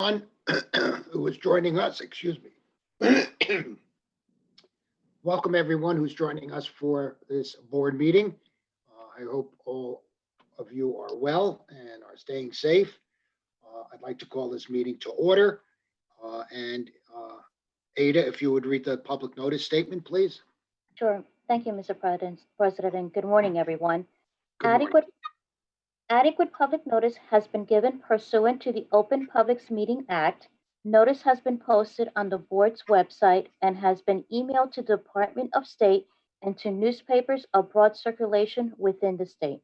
everyone who is joining us. Excuse me. Welcome everyone who's joining us for this board meeting. I hope all of you are well and are staying safe. I'd like to call this meeting to order. And Ada, if you would read the public notice statement, please. Sure. Thank you, Mr. President. Good morning, everyone. Good morning. Adequate public notice has been given pursuant to the Open Publics Meeting Act. Notice has been posted on the board's website and has been emailed to the Department of State and to newspapers of broad circulation within the state.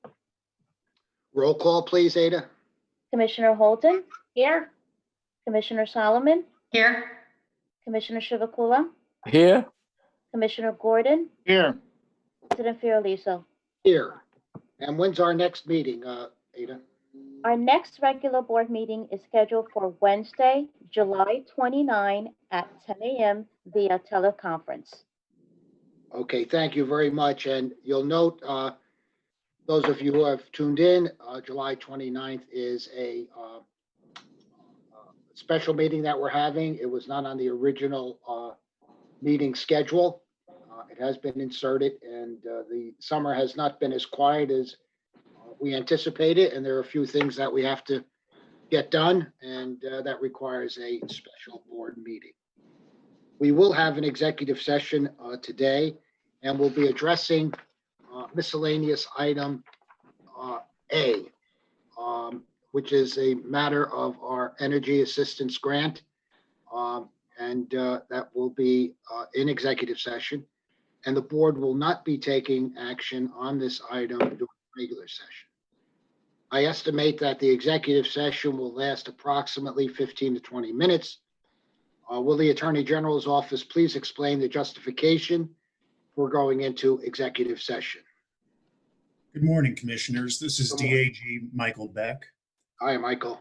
Roll call, please, Ada. Commissioner Holden, Here. Commissioner Solomon, Here. Commissioner Shivakula, Here. Commissioner Gordon, Here. President Fiordaliso. Here. And when's our next meeting, Ada? Our next regular board meeting is scheduled for Wednesday, July 29 at 10 a.m. via teleconference. Okay, thank you very much. And you'll note, those of you who have tuned in, July 29th is a special meeting that we're having. It was not on the original meeting schedule. It has been inserted, and the summer has not been as quiet as we anticipated, and there are a few things that we have to get done, and that requires a special board meeting. We will have an executive session today, and we'll be addressing miscellaneous item A, which is a matter of our energy assistance grant, and that will be in executive session. And the board will not be taking action on this item during the regular session. I estimate that the executive session will last approximately 15 to 20 minutes. Will the Attorney General's office please explain the justification for going into executive session? Good morning, Commissioners. This is Good morning. DAG Michael Beck. Hi, Michael.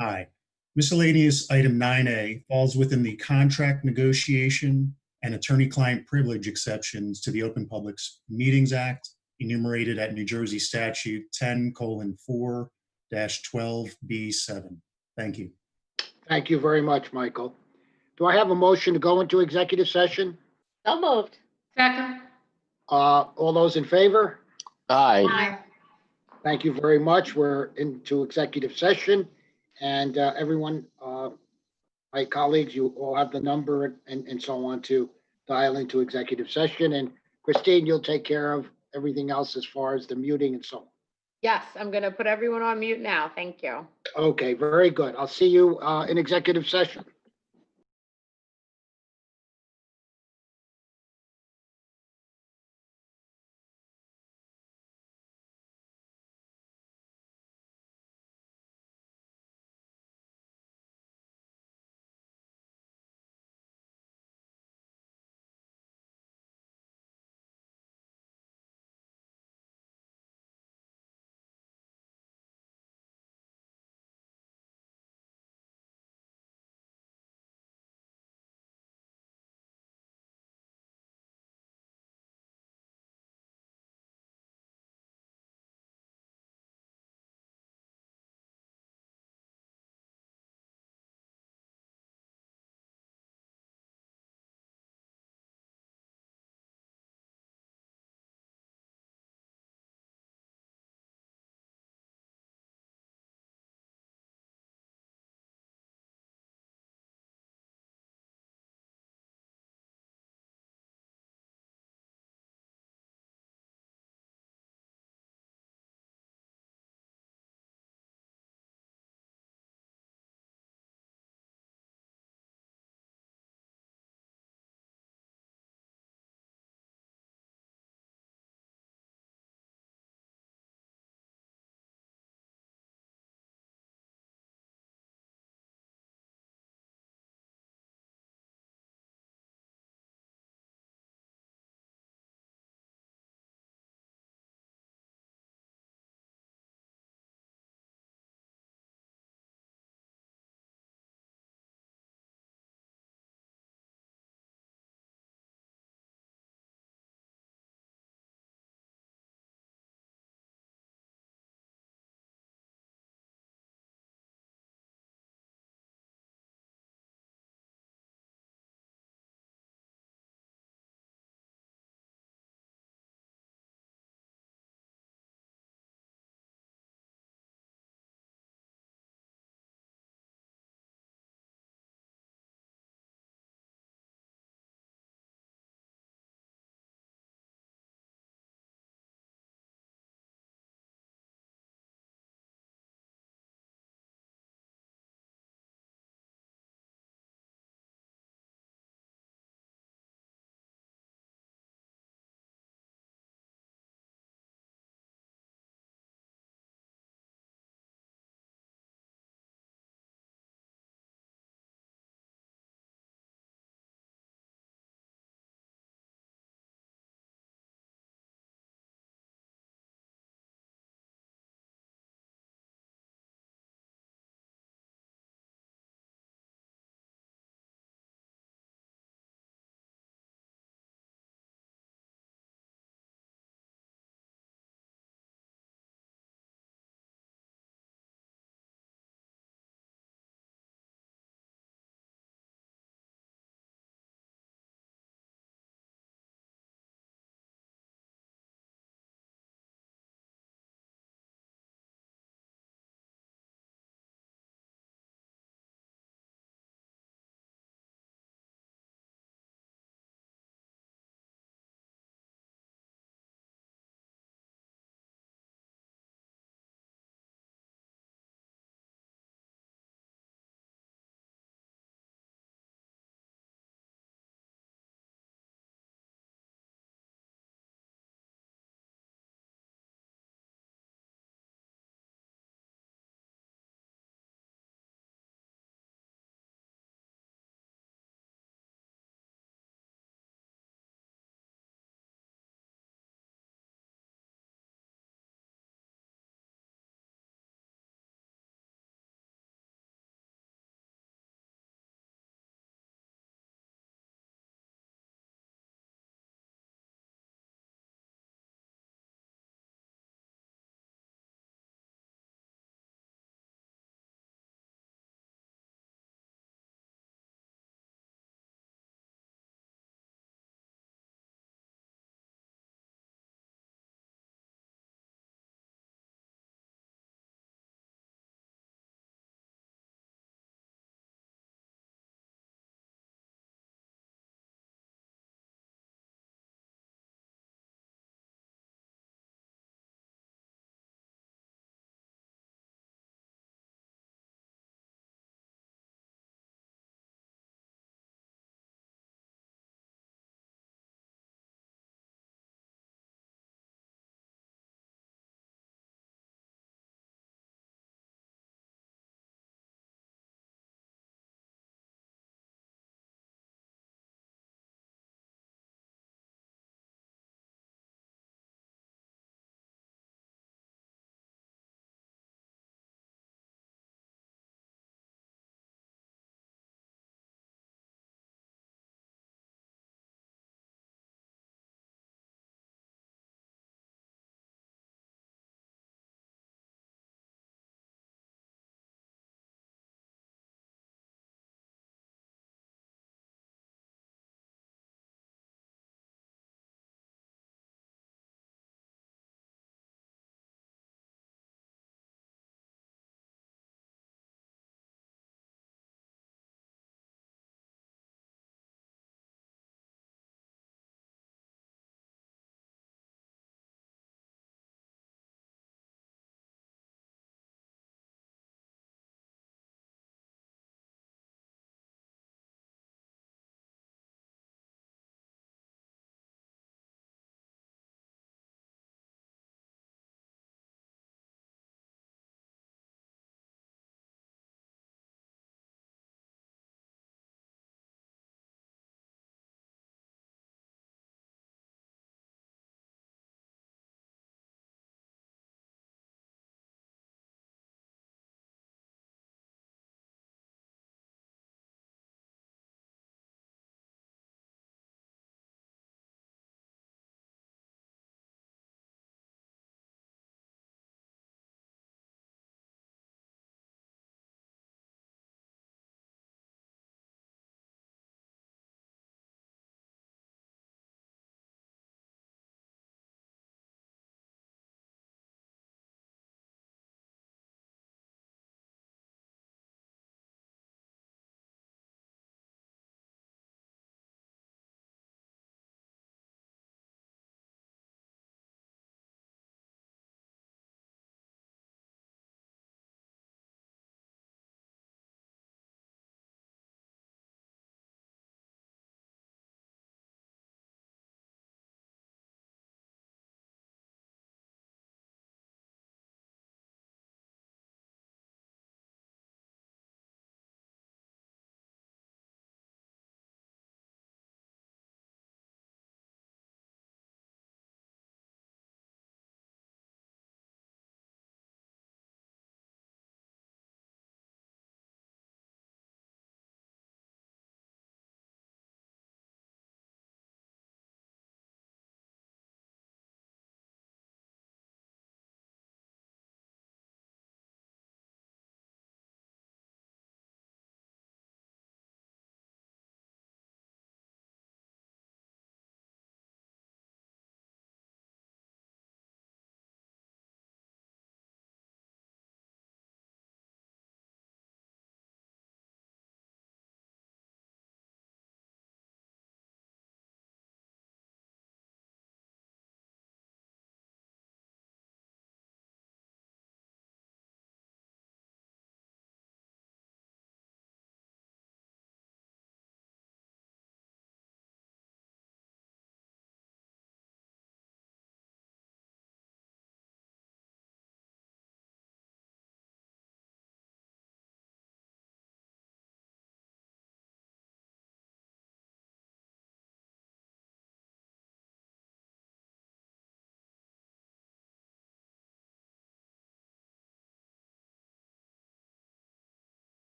Hi. Miscellaneous item 9A falls within the contract negotiation and attorney-client privilege exceptions to the Open Publics Meetings Act, enumerated at New Jersey Statute 10:4-12B7. Thank you. Thank you very much, Michael. Do I have a motion to go into executive session? So moved. Second. All those in favor? Aye. Aye. Thank you very much. We're into executive session, and everyone, my colleagues, you all have the number and so on to dial into executive session. And Christine, you'll take care of everything else as far as the muting and so on. Yes, I'm going to put everyone on mute now. Thank you. Okay, very good. I'll see you in executive session.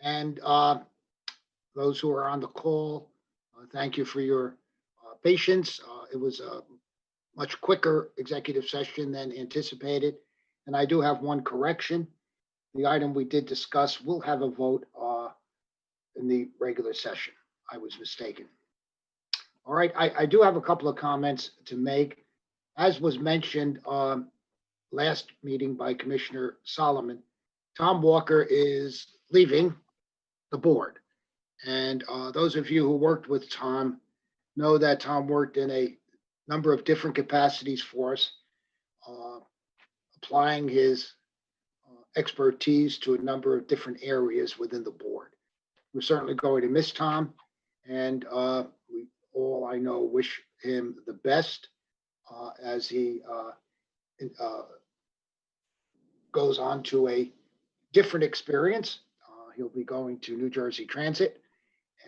And those who are on the call, thank you for your patience. It was a much quicker executive session than anticipated. And I do have one correction. The item we did discuss will have a vote in the regular session. I was mistaken. All right, I do have a couple of comments to make. As was mentioned last meeting by Commissioner Solomon, Tom Walker is leaving the board. And those of you who worked with Tom know that Tom worked in a number of different capacities for us, applying his expertise to a number of different areas within the board. We're certainly going to miss Tom, and we all, I know, wish him the best as he goes on to a different experience. He'll be going to New Jersey Transit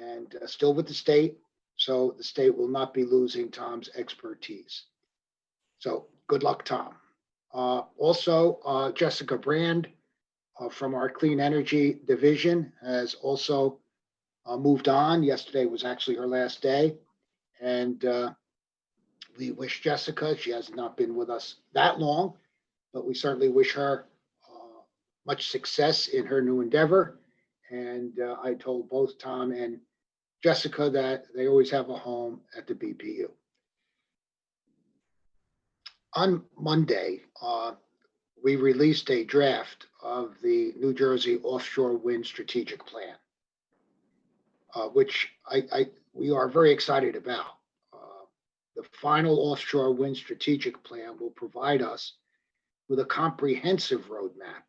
and still with the state, so the state will not be losing Tom's expertise. So good luck, Tom. Also, Jessica Brand from our Clean Energy Division has also moved on. Yesterday was actually her last day. And we wish Jessica, she has not been with us that long, but we certainly wish her much success in her new endeavor. And I told both Tom and Jessica that they always have a home at the BPU. On Monday, we released a draft of the New Jersey Offshore Wind Strategic Plan, which we are very excited about. The final Offshore Wind Strategic Plan will provide us with a comprehensive roadmap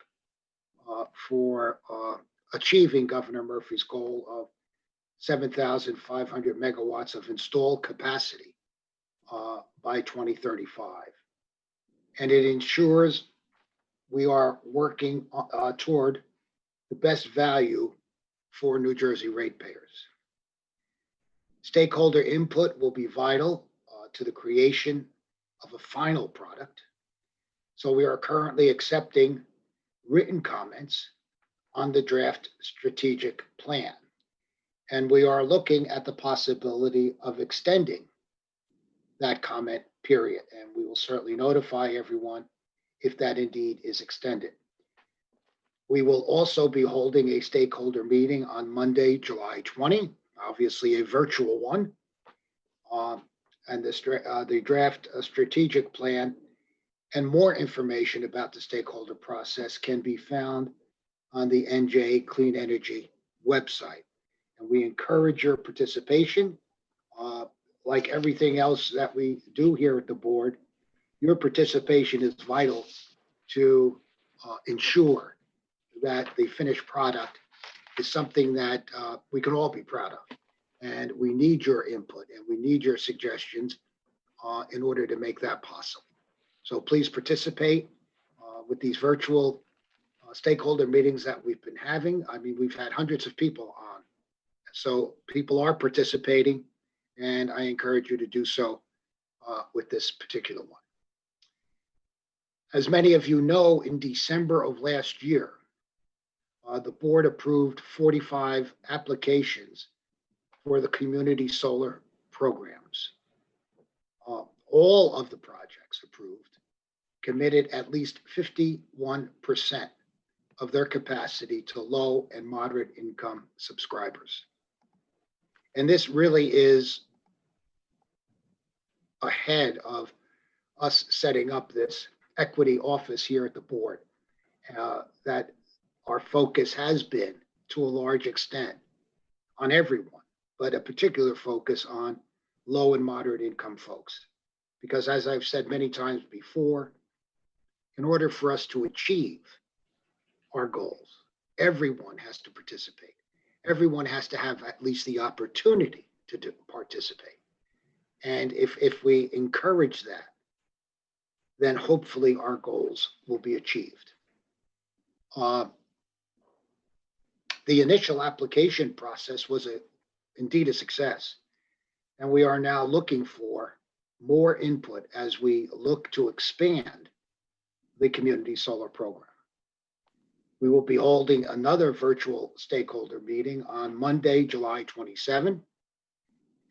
for achieving Governor Murphy's goal of 7,500 megawatts of installed capacity by 2035. And it ensures we are working toward the best value for New Jersey ratepayers. Stakeholder input will be vital to the creation of a final product. So we are currently accepting written comments on the draft strategic plan. And we are looking at the possibility of extending that comment period. And we will certainly notify everyone if that indeed is extended. We will also be holding a stakeholder meeting on Monday, July 20, obviously a virtual one. And the draft strategic plan and more information about the stakeholder process can be found on the NJ Clean Energy website. And we encourage your participation. Like everything else that we do here at the board, your participation is vital to ensure that the finished product is something that we can all be proud of. And we need your input and we need your suggestions in order to make that possible. So please participate with these virtual stakeholder meetings that we've been having. I mean, we've had hundreds of people on. So people are participating, and I encourage you to do so with this particular one. As many of you know, in December of last year, the board approved 45 applications for the community solar programs. All of the projects approved committed at least 51% of their capacity to low and moderate income subscribers. And this really is ahead of us setting up this equity office here at the board, that our focus has been to a large extent on everyone, but a particular focus on low and moderate income folks. Because as I've said many times before, in order for us to achieve our goals, everyone has to participate. Everyone has to have at least the opportunity to participate. And if we encourage that, then hopefully our goals will be achieved. The initial application process was indeed a success. And we are now looking for more input as we look to expand the community solar program. We will be holding another virtual stakeholder meeting on Monday, July 27,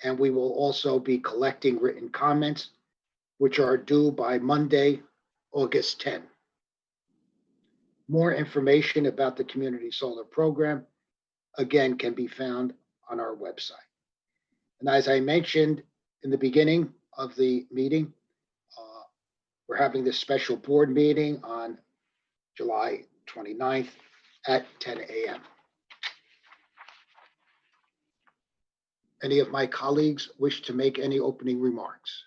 and we will also be collecting written comments, which are due by Monday, August 10. More information about the Community Solar Program, again, can be found on our website. And as I mentioned in the beginning of the meeting, we're having this special board meeting on July 29th at 10 a.m. Any of my colleagues wish to make any opening remarks?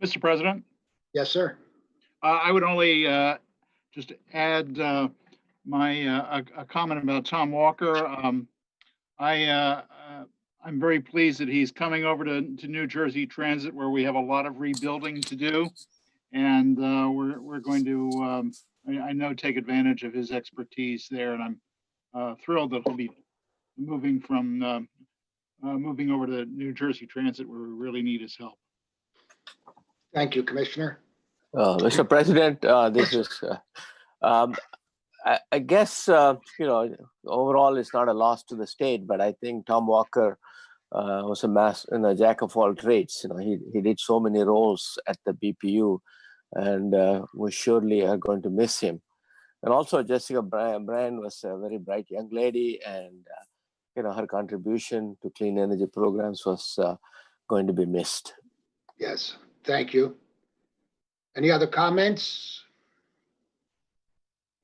Mr. President, Yes, sir. I would only just add a comment about Tom Walker. I'm very pleased that he's coming over to New Jersey Transit, where we have a lot of rebuilding to do. And we're going to, I know, take advantage of his expertise there. And I'm thrilled that he'll be moving over to New Jersey Transit, where we really need his help. Thank you, Commissioner. Mr. President, this is, I guess, overall it's not a loss to the state, but I think Tom Walker was a jack of all trades. He did so many roles at the BPU, and we surely are going to miss him. And also Jessica Brand was a very bright young lady, and her contribution to clean energy programs was going to be missed. Yes, thank you. Any other comments?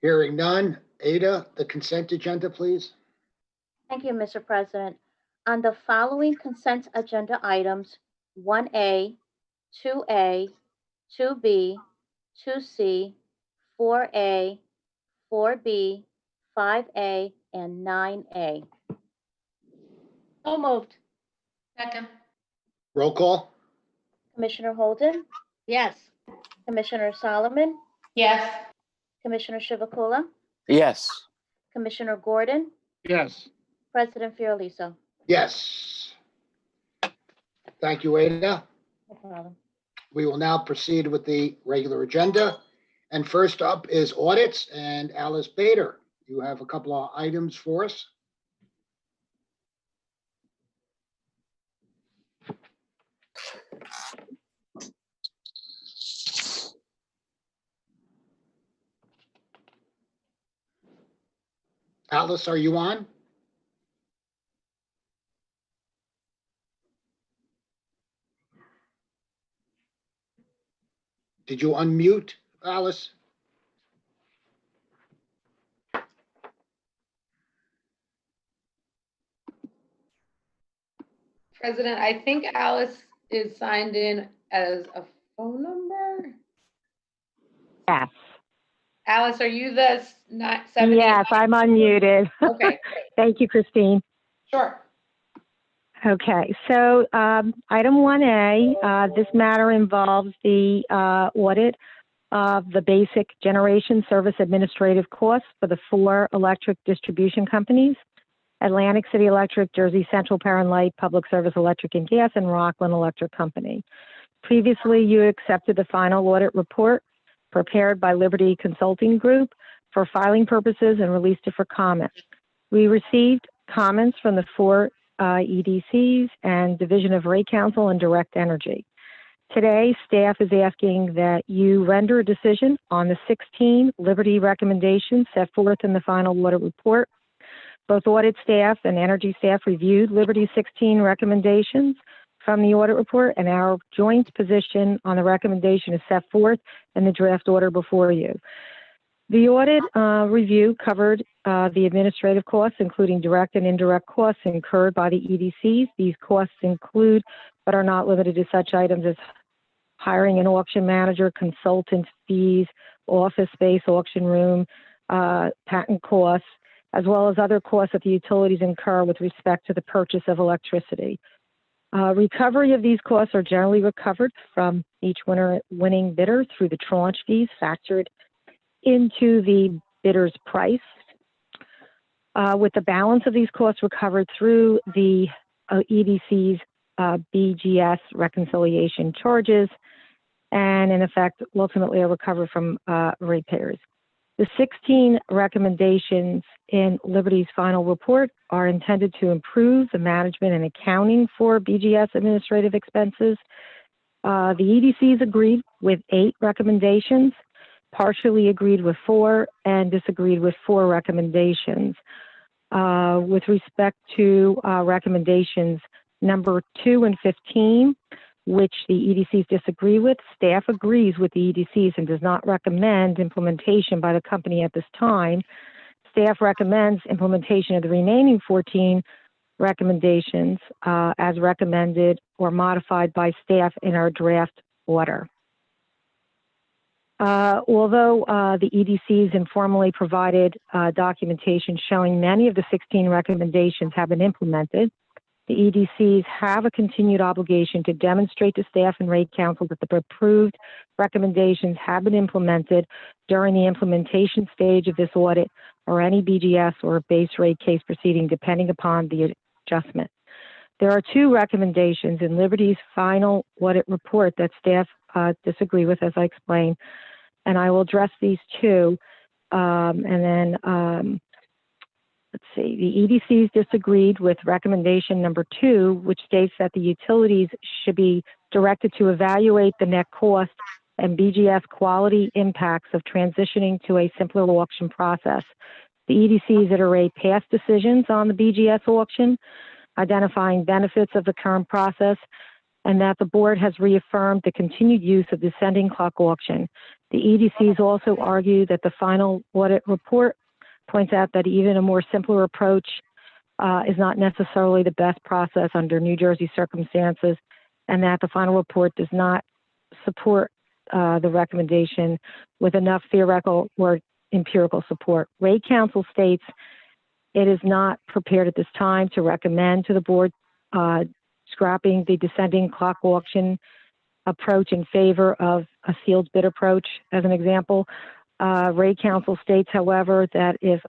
Hearing none. Ada, the consent agenda, please. Thank you, Mr. President. On the following consent agenda items, 1A, 2A, 2B, 2C, 4A, 4B, 5A, and 9A. So moved. Second. Roll call. Commissioner Holden, Yes. Commissioner Solomon, Yes. Commissioner Chivukula, Yes. Commissioner Gordon, Yes. President Fiordaliso. Yes. Thank you, Ada. No problem. We will now proceed with the regular agenda. And first up is audits, and Alice Bader, you have a couple of items for us. Alice, are you on? Did you unmute, Alice? President, I think Alice is signed in as a phone number. Yes. Alice, are you the 7? Yes, I'm unmuted. Okay, Thank you, Christine. sure. Okay, so item 1A, this matter involves the audit of the basic generation service administrative costs for the 4 electric distribution companies: Atlantic City Electric, Jersey Central Power and Light, Public Service Electric and Gas, and Rockland Electric Company. Previously, you accepted the final audit report prepared by Liberty Consulting Group for filing purposes and released it for comment. We received comments from the 4 EDCs and Division of Rate Counsel and Direct Energy. Today, staff is asking that you render a decision on the 16 Liberty recommendations set forth in the final audit report. Both audit staff and energy staff reviewed Liberty's 16 recommendations from the audit report, and our joint position on the recommendation is set forth in the draft order before you. The audit review covered the administrative costs, including direct and indirect costs incurred by the EDCs. These costs include, but are not limited to, such items as hiring an auction manager, consultant fees, office space, auction room, patent costs, as well as other costs that the utilities incur with respect to the purchase of electricity. Recovery of these costs are generally recovered from each winning bidder through the tranche fees factored into the bidder's price, with the balance of these costs recovered through the EDC's BGS reconciliation charges, and in effect, ultimately a recovery from ratepayers. The 16 recommendations in Liberty's final report are intended to improve the management and accounting for BGS administrative expenses. The EDCs agreed with 8 recommendations, partially agreed with 4, and disagreed with 4 recommendations. With respect to recommendations number 2 and 15, which the EDCs disagree with, staff agrees with the EDCs and does not recommend implementation by the company at this time. Staff recommends implementation of the remaining 14 recommendations as recommended or modified by staff in our draft order. Although the EDCs informally provided documentation showing many of the 16 recommendations have been implemented, the EDCs have a continued obligation to demonstrate to staff and rate council that the approved recommendations have been implemented during the implementation stage of this audit or any BGS or base rate case proceeding, depending upon the adjustment. There are 2 recommendations in Liberty's final audit report that staff disagree with, as I explained, and I will address these 2. Let's see, the EDCs disagreed with recommendation number 2, which states that the utilities should be directed to evaluate the net cost and BGS quality impacts of transitioning to a simpler auction process. The EDCs iterate past decisions on the BGS auction, identifying benefits of the current process, and that the board has reaffirmed the continued use of descending clock auction. The EDCs also argue that the final audit report points out that even a more simpler approach is not necessarily the best process under New Jersey circumstances, and that the final report does not support the recommendation with enough theoretical or empirical support. Rate Council states it is not prepared at this time to recommend to the board scrapping the descending clock auction approach in favor of a sealed bid approach, as an example. Rate Council states, however, that if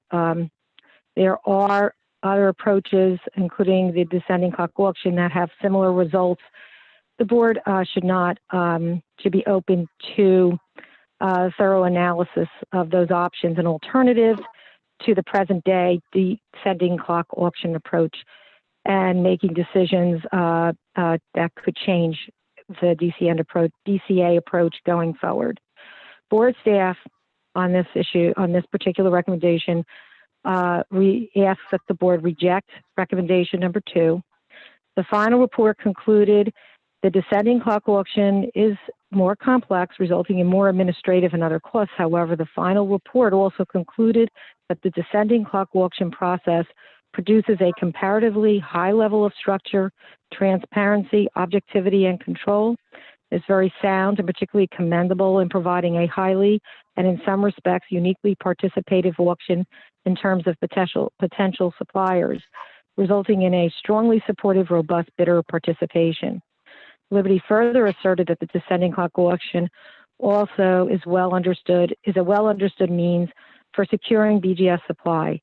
there are other approaches, including the descending clock auction, that have similar results, the board should be open to thorough analysis of those options and alternatives to the present day descending clock auction approach, and making decisions that could change the DCA approach going forward. Board staff on this issue, on this particular recommendation, asks that the board reject recommendation number 2. The final report concluded the descending clock auction is more complex, resulting in more administrative and other costs. However, the final report also concluded that the descending clock auction process produces a comparatively high level of structure, transparency, objectivity, and control. It's very sound and particularly commendable in providing a highly and in some respects uniquely participative auction in terms of potential suppliers, resulting in a strongly supportive, robust bidder participation. Liberty further asserted that the descending clock auction also is a well understood means for securing BGS supply.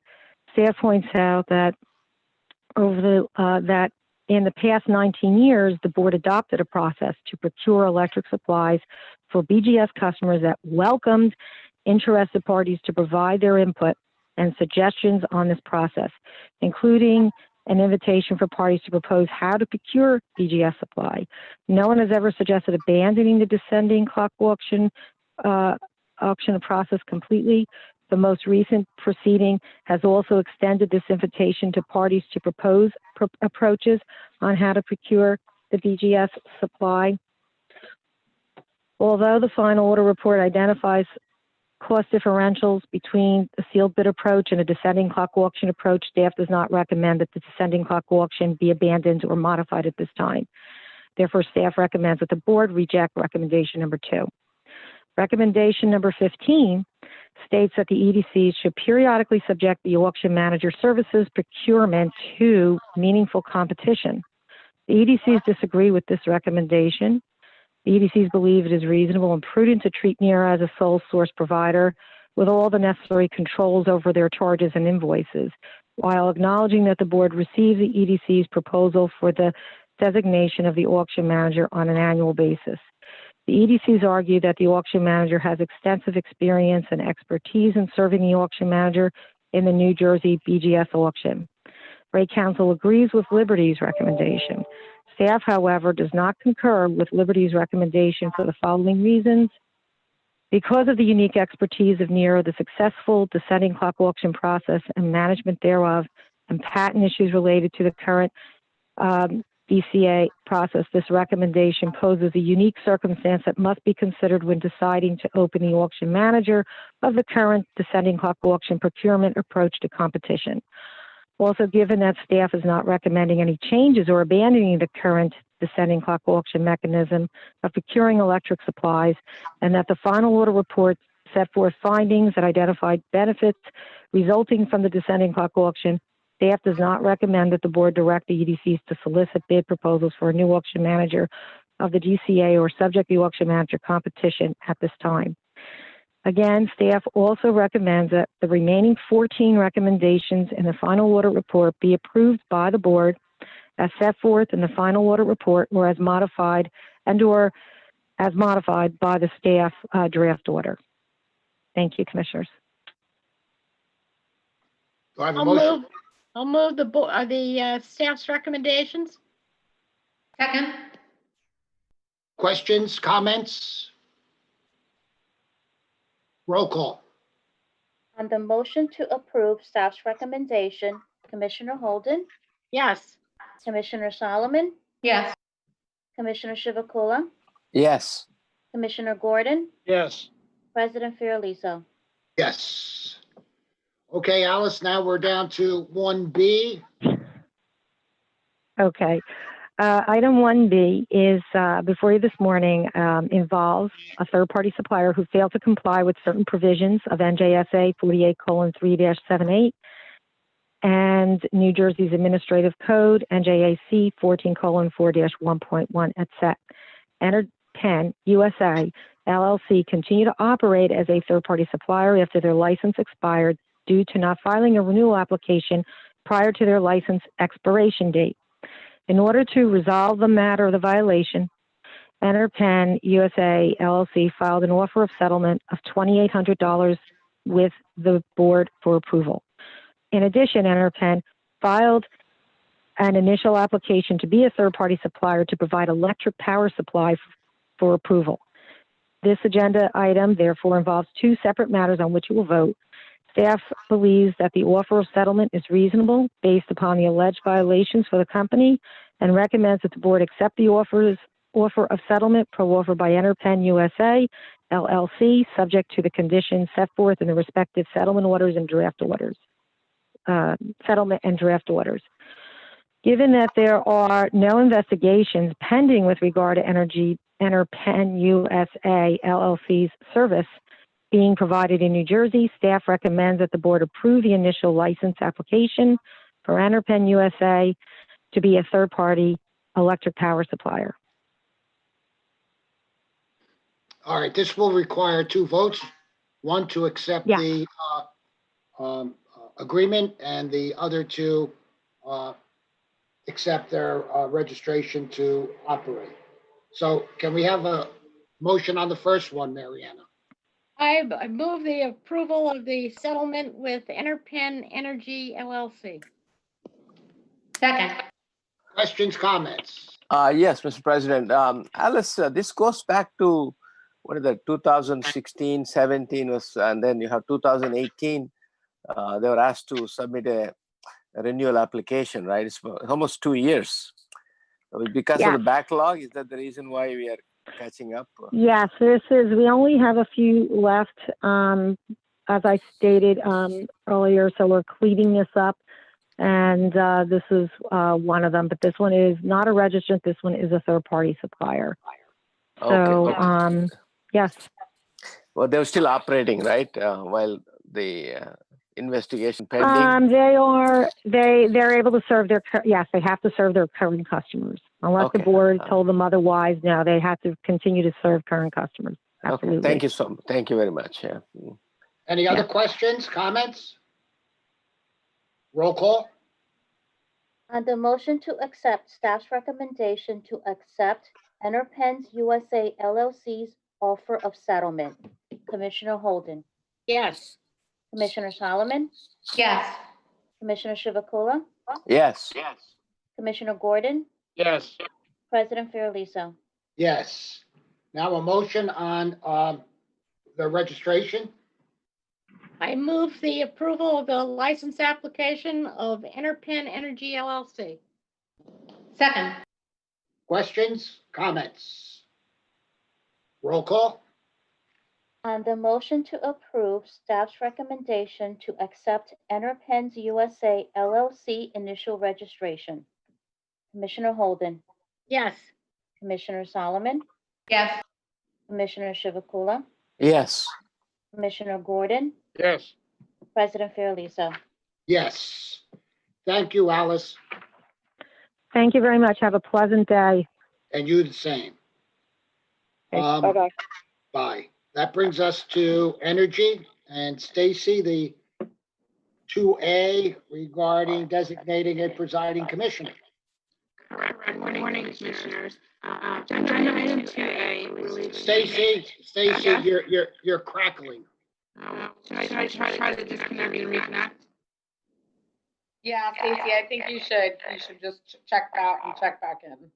Staff points out that that in the past 19 years, the board adopted a process to procure electric supplies for BGS customers that welcomed interested parties to provide their input and suggestions on this process, including an invitation for parties to propose how to procure BGS supply. No one has ever suggested abandoning the descending clock auction process completely. The most recent proceeding has also extended this invitation to parties to propose approaches on how to procure the BGS supply. Although the final order report identifies cost differentials between the sealed bid approach and a descending clock auction approach, staff does not recommend that the descending clock auction be abandoned or modified at this time. Therefore, staff recommends that the board reject recommendation number 2. Recommendation number 15 states that the EDCs should periodically subject the auction manager services procurement to meaningful competition. The EDCs disagree with this recommendation. The EDCs believe it is reasonable and prudent to treat NERA as a sole source provider with all the necessary controls over their charges and invoices, while acknowledging that the board receives the EDC's proposal for the designation of the auction manager on an annual basis. The EDCs argue that the auction manager has extensive experience and expertise in serving the auction manager in the New Jersey BGS auction. Rate Counsel agrees with Liberty's recommendation. Staff, however, does not concur with Liberty's recommendation for the following reasons. Because of the unique expertise of NERA, the successful descending clock auction process and management thereof, and patent issues related to the current DCA process, this recommendation poses a unique circumstance that must be considered when deciding to open the auction manager of the current descending clock auction procurement approach to competition. Also, given that staff is not recommending any changes or abandoning the current descending clock auction mechanism of procuring electric supplies, and that the final order report set forth findings that identified benefits resulting from the descending clock auction, staff does not recommend that the board direct the EDCs to solicit bid proposals for a new auction manager of the DCA or subject the auction manager competition at this time. Again, staff also recommends that the remaining 14 recommendations in the final audit report be approved by the board as set forth in the final audit report or as modified by the staff draft order. Thank you, Commissioners. Do I have a motion? I'll move the staff's recommendations. Second. Questions, comments? Roll call. On the motion to approve staff's recommendation, Commissioner Holden, Yes. Commissioner Solomon, Yes. Commissioner Chivukula, Yes. Commissioner Gordon, Yes. President Fiordaliso. Yes. Okay, Alice, now we're down to 1B. Okay. Item 1B is before you this morning involves a third-party supplier who failed to comply with certain provisions of NJSA 48:3-78 and New Jersey's Administrative Code, NJAC 14:4-1.1, etc. EnerPen USA LLC continue to operate as a third-party supplier after their license expired due to not filing a renewal application prior to their license expiration date. In order to resolve the matter of the violation, EnerPen USA LLC filed an offer of settlement of $2,800 with the board for approval. In addition, EnerPen filed an initial application to be a third-party supplier to provide electric power supply for approval. This agenda item therefore involves two separate matters on which you will vote. Staff believes that the offer of settlement is reasonable based upon the alleged violations for the company and recommends that the board accept the offer of settlement pro offer by EnerPen USA LLC, subject to the conditions set forth in the respective settlement orders and draft orders. Given that there are no investigations pending with regard to EnerPen USA LLC's service being provided in New Jersey, staff recommends that the board approve the initial license application for EnerPen USA to be a third-party electric power supplier. All right, this will require two votes. One to accept Yeah. the agreement and the other to accept their registration to operate. So can we have a motion on the first one, Mariana? I move the approval of the settlement with EnerPen Energy LLC. Second. Questions, comments? Yes, Mr. President. Alice, this goes back to, what is that, 2016, 17, and then you have 2018. They were asked to submit a renewal application, right? It's almost 2 years. Because of the backlog, is that the reason why we are catching up? Yes, we only have a few left, as I stated earlier, so we're cleaning this up. And this is one of them, but this one is not a registrant. This one is a third-party supplier. So, okay. Yes. Well, they're still operating, right? While the investigation pending. They're able to serve yes, they have to serve their current customers. Unless the board told them otherwise, no, they have to continue to serve current customers. Absolutely. Okay. Thank you thank you very much. Yeah. Any other questions, comments? Roll call. On the motion to accept staff's recommendation to accept Enerpens USA LLC's offer of settlement. Commissioner Holden, Yes. Commissioner Solomon, Yes. Commissioner Chivukula, Yes. Commissioner Gordon, Yes. President Fiordaliso. Yes. Now a motion on the registration. I move the approval of the license application of Enerpen Energy LLC. Second. Questions, comments? Roll call? On the motion to approve staff's recommendation to accept Enerpens USA LLC initial registration. Commissioner Holden, Yes. Commissioner Solomon, Yes. Commissioner Chivukula, Yes. Commissioner Gordon, Yes. President Fiordaliso. Yes. Thank you, Alice. Thank you very much. Have a pleasant day. And you the same. Bye-bye. Bye. That brings us to energy and Stacy, the 2A regarding designating a presiding commissioner. Correct. Good morning, commissioners. Agenda item 2A relates to. Stacy, Yes? you're crackling. Should I try to disconnect and reconnect? Yeah, Stacy, I think you should just check out and check back in.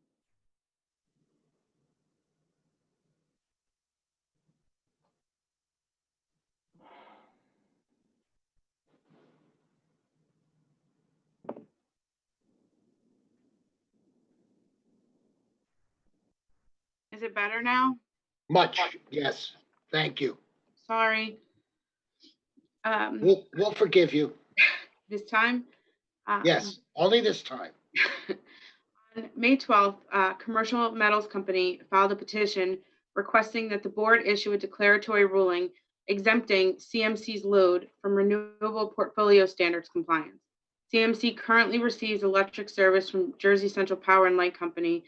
Is it better now? Much, yes. Thank you. Sorry. We'll forgive you. This time? Yes, only this time. On May 12th, Commercial Metals Company filed a petition requesting that the board issue a declaratory ruling exempting CMC's load from renewable portfolio standards compliance. CMC currently receives electric service from Jersey Central Power and Light Company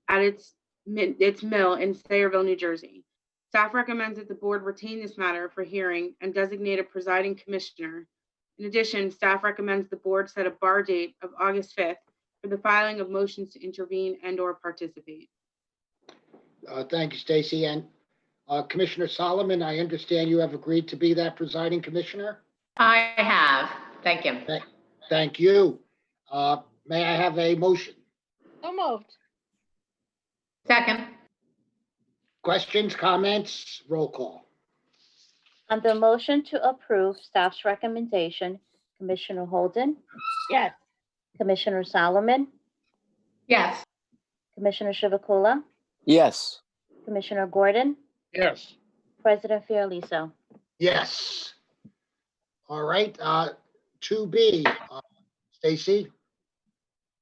at its mill in Sayreville, New Jersey. Staff recommends that the board retain this matter for hearing and designate a presiding commissioner. In addition, staff recommends the board set a bar date of August 5th for the filing of motions to intervene and/or participate. Thank you, Stacy. And Commissioner Solomon, I understand you have agreed to be that presiding commissioner? I have. Thank you. Thank you. May I have a motion? So moved. Second. Questions, comments, roll call? On the motion to approve staff's recommendation, Commissioner Holden, Yes. Commissioner Solomon, Yes. Commissioner Chivukula, Yes. Commissioner Gordon, Yes. President Fiordaliso. Yes. All right, 2B, Stacy?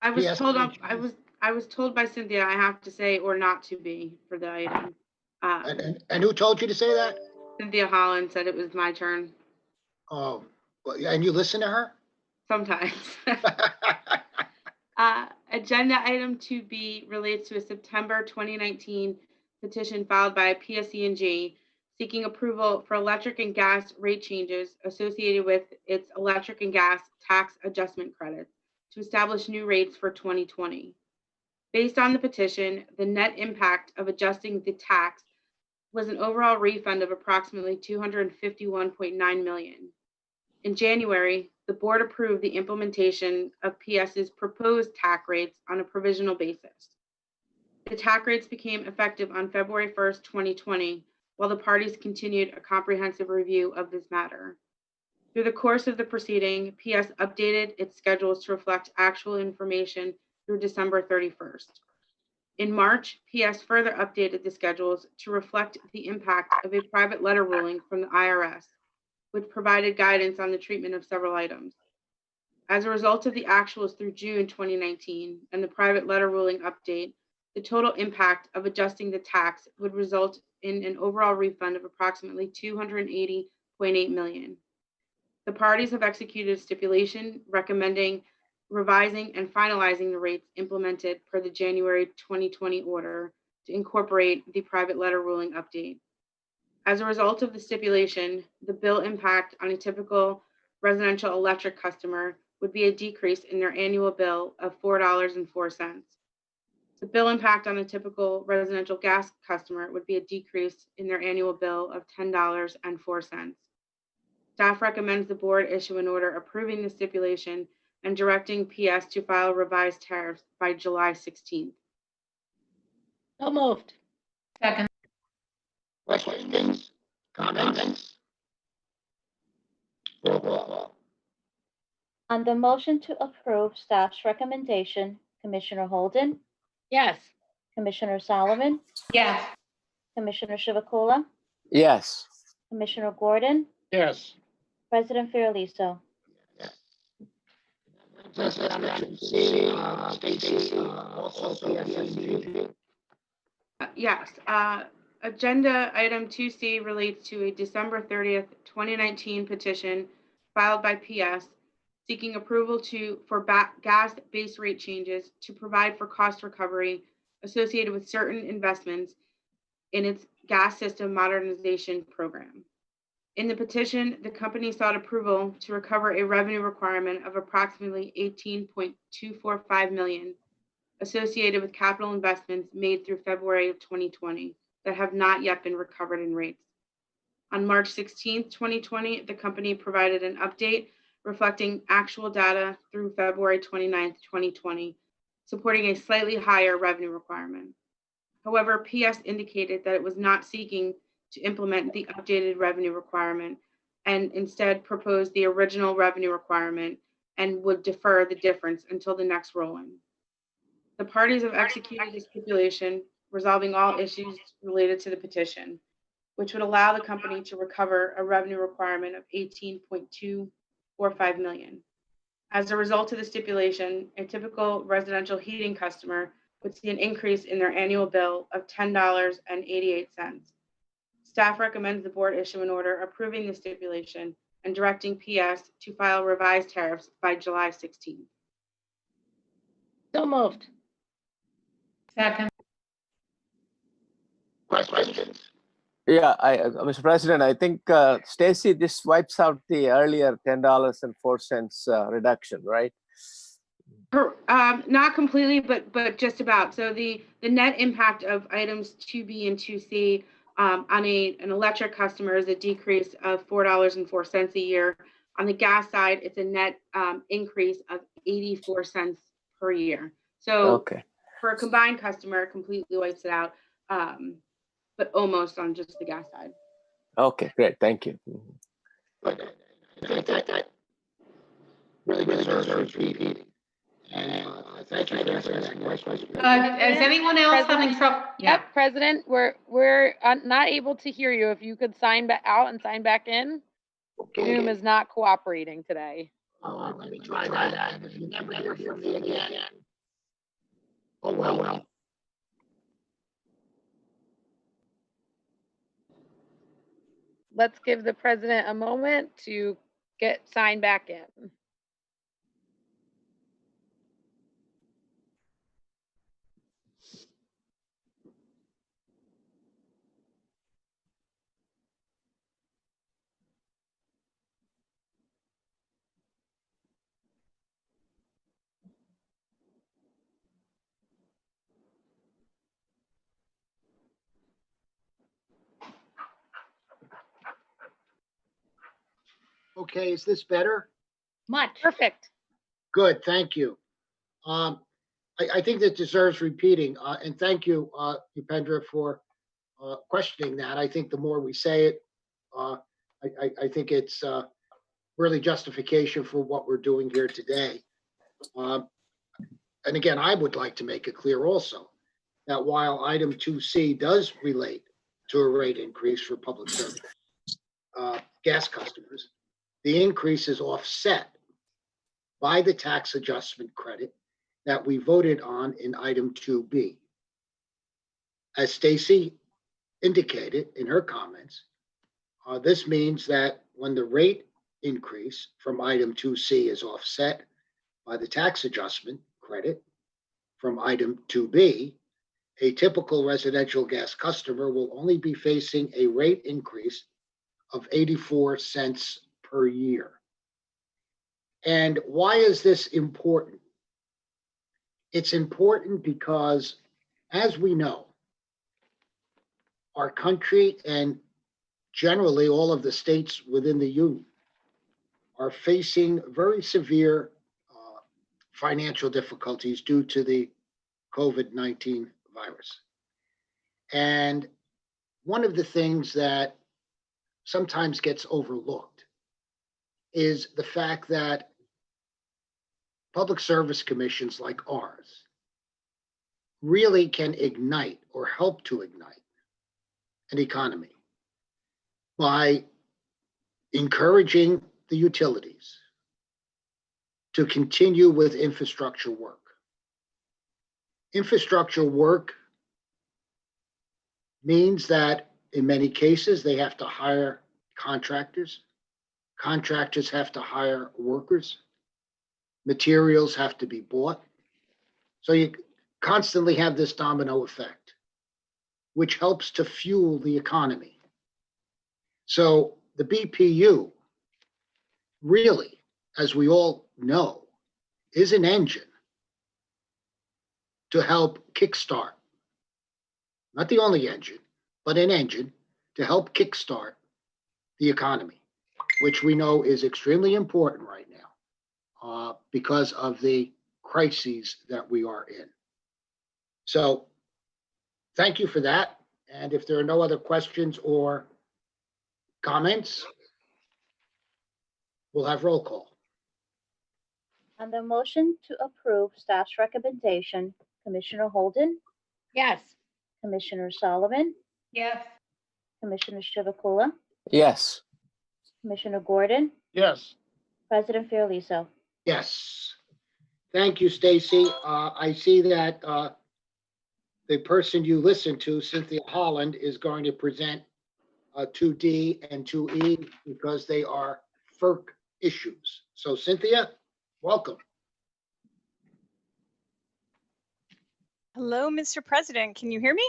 I was Yes, told please. I was told by Cynthia I have to say or not to be for the item. And who told you to say that? Cynthia Holland said it was my turn. Oh, and you listen to her? Sometimes. Agenda item 2B relates to a September 2019 petition filed by PSE&G seeking approval for electric and gas rate changes associated with its electric and gas tax adjustment credits to establish new rates for 2020. Based on the petition, the net impact of adjusting the tax was an overall refund of approximately $251.9 million. In January, the board approved the implementation of PS's proposed TAC rates on a provisional basis. The TAC rates became effective on February 1st, 2020, while the parties continued a comprehensive review of this matter. Through the course of the proceeding, PS updated its schedules to reflect actual information through December 31st. In March, PS further updated the schedules to reflect the impact of a private letter ruling from the IRS, which provided guidance on the treatment of several items. As a result of the actuals through June 2019 and the private letter ruling update, the total impact of adjusting the tax would result in an overall refund of approximately $280.8 million. The parties have executed a stipulation recommending revising and finalizing the rates implemented per the January 2020 order to incorporate the private letter ruling update. As a result of the stipulation, the bill impact on a typical residential electric customer would be a decrease in their annual bill of $4.04. The bill impact on a typical residential gas customer would be a decrease in their annual bill of $10.04. Staff recommends the board issue an order approving the stipulation and directing PS to file revised tariffs by July 16th. So moved. Second. Questions, comments? Roll call. On the motion to approve staff's recommendation, Commissioner Holden, Yes. Commissioner Solomon, Yes. Commissioner Chivukula, Yes. Commissioner Gordon, Yes. President Fiordaliso. Yes. Agenda item 2C relates to a December 30th, 2019 petition filed by PS seeking approval for gas base rate changes to provide for cost recovery associated with certain investments in its gas system modernization program. In the petition, the company sought approval to recover a revenue requirement of approximately $18.245 million associated with capital investments made through February of 2020 that have not yet been recovered in rates. On March 16th, 2020, the company provided an update reflecting actual data through February 29th, 2020, supporting a slightly higher revenue requirement. However, PS indicated that it was not seeking to implement the updated revenue requirement and instead proposed the original revenue requirement and would defer the difference until the next roll-in. The parties have executed a stipulation resolving all issues related to the petition, which would allow the company to recover a revenue requirement of $18.245 million. As a result of the stipulation, a typical residential heating customer would see an increase in their annual bill of $10.88. Staff recommends the board issue an order approving the stipulation and directing PS to file revised tariffs by July 16th. So moved. Second. Questions? Yeah, Mr. President, I think, Stacy, this wipes out the earlier $10.04 reduction, right? Not completely, but just about. So the net impact of items 2B and 2C on an electric customer is a decrease of $4.04 a year. On the gas side, it's a net increase of 84 cents per year. So Okay. for a combined customer, it completely wipes it out, but almost on just the gas side. Okay, great. Thank you. That really deserves repeating. And thank you for answering that question. Is anyone else having trouble? Yep, President, we're not able to hear you. If you could sign back out and sign back in. Zoom is not cooperating today. Let me try that. If you never hear from me again. Oh, well. Let's give the president a moment to get signed back in. Okay, is this better? Much. Perfect. Good, thank you. I think that deserves repeating, and thank you, Upendra, for questioning that. I think the more we say it, I think it's really justification for what we're doing here today. And again, I would like to make it clear also that while item 2C does relate to a rate increase for public service gas customers, the increase is offset by the tax adjustment credit that we voted on in item 2B. As Stacy indicated in her comments, this means that when the rate increase from item 2C is offset by the tax adjustment credit from item 2B, a typical residential gas customer will only be facing a rate increase of 84 cents per year. And why is this important? It's important because As we know, our country and generally all of the states within the union are facing very severe financial difficulties due to the COVID-19 virus. And one of the things that sometimes gets overlooked is the fact that public service commissions like ours really can ignite or help to ignite an economy by encouraging the utilities to continue with infrastructure work. Infrastructure work means that in many cases they have to hire contractors. Contractors have to hire workers. Materials have to be bought. So you constantly have this domino effect, which helps to fuel the economy. So the BPU really, as we all know, is an engine to help kickstart, not the only engine, but an engine to help kickstart the economy, which we know is extremely important right now because of the crises that we are in. So thank you for that. And if there are no other questions or comments, we'll have roll call. On the motion to approve staff's recommendation, Commissioner Holden, Yes. Commissioner Solomon, Yes. Commissioner Chivukula, Yes. Commissioner Gordon, Yes. President Fiordaliso. Yes. Thank you, Stacy. I see that the person you listened to, Cynthia Holland, is going to present 2D and 2E because they are FERC issues. So Cynthia, welcome. Hello, Mr. President. Can you hear me?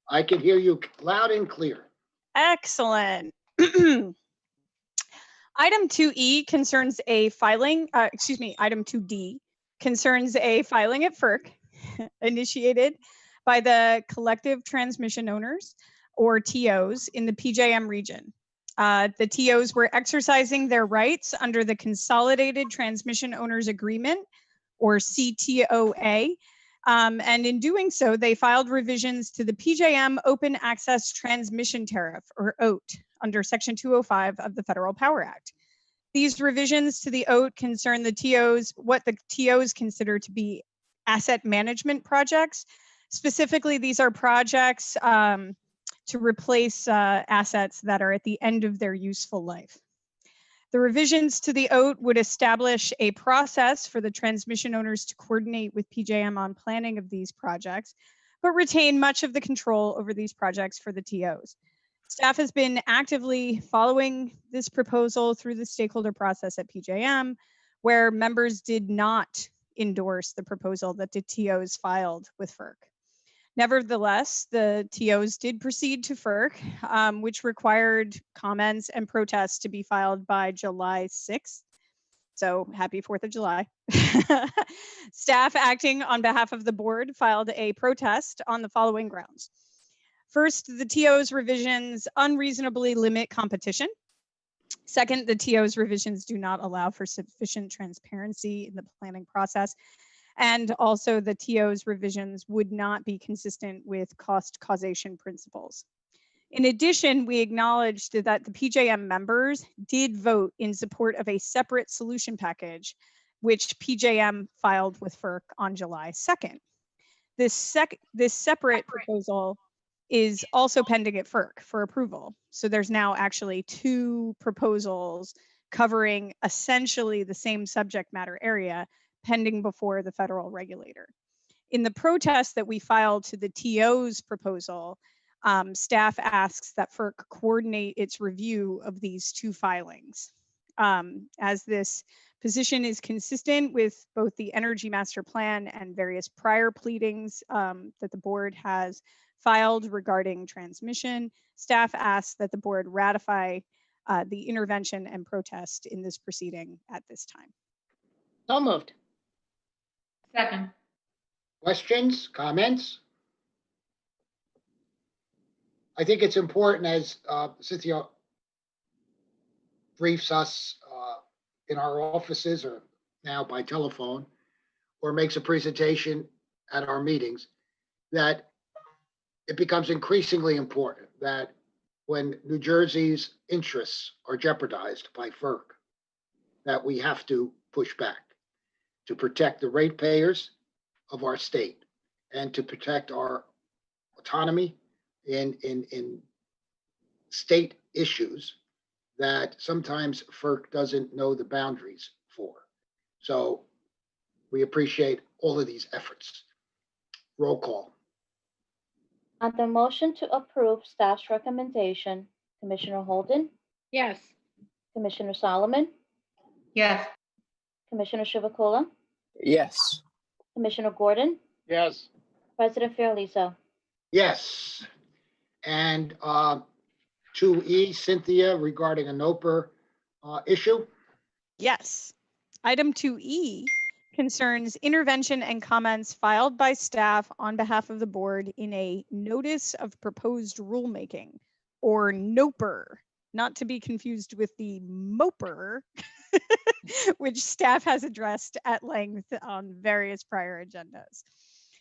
I can hear you loud and clear. Excellent. Item 2E concerns a filing, item 2D concerns a filing at FERC initiated by the collective transmission owners, or TOs, in the PJM region. The TOs were exercising their rights under the Consolidated Transmission Owners Agreement, or CTOA, and in doing so, they filed revisions to the PJM Open Access Transmission Tariff, or OAT, under Section 205 of the Federal Power Act. These revisions to the OAT concern the TOs, what the TOs consider to be asset management projects. Specifically, these are projects to replace assets that are at the end of their useful life. The revisions to the OAT would establish a process for the transmission owners to coordinate with PJM on planning of these projects, but retain much of the control over these projects for the TOs. Staff has been actively following this proposal through the stakeholder process at PJM, where members did not endorse the proposal that the TOs filed with FERC. Nevertheless, the TOs did proceed to FERC, which required comments and protests to be filed by July 6th. So happy 4th of July. Staff acting on behalf of the board filed a protest on the following grounds. First, the TOs revisions unreasonably limit competition. Second, the TOs revisions do not allow for sufficient transparency in the planning process. And also the TOs revisions would not be consistent with cost causation principles. In addition, we acknowledged that the PJM members did vote in support of a separate solution package, which PJM filed with FERC on July 2nd. This separate proposal is also pending at FERC for approval. So there's now actually two proposals covering essentially the same subject matter area pending before the federal regulator. In the protest that we filed to the TO's proposal, staff asks that FERC coordinate its review of these two filings. As this position is consistent with both the Energy Master Plan and various prior pleadings that the board has filed regarding transmission, staff asks that the board ratify the intervention and protest in this proceeding at this time. So moved. Second. Questions, comments? I think it's important, as Cynthia briefs us in our offices or now by telephone, or makes a presentation at our meetings, that it becomes increasingly important that when New Jersey's interests are jeopardized by FERC, that we have to push back to protect the ratepayers of our state and to protect our autonomy in state issues that sometimes FERC doesn't know the boundaries for. So we appreciate all of these efforts. Roll call. On the motion to approve staff's recommendation, Commissioner Holden, Yes. Commissioner Solomon, Yes. Commissioner Chivukula, Yes. Commissioner Gordon, Yes. President Fiordaliso. Yes. And 2E, Cynthia, regarding a NOPR issue. Yes. Item 2E concerns intervention and comments filed by staff on behalf of the board in a notice of proposed rulemaking, or NOPR, not to be confused with the MOPR, which staff has addressed at length on various prior agendas.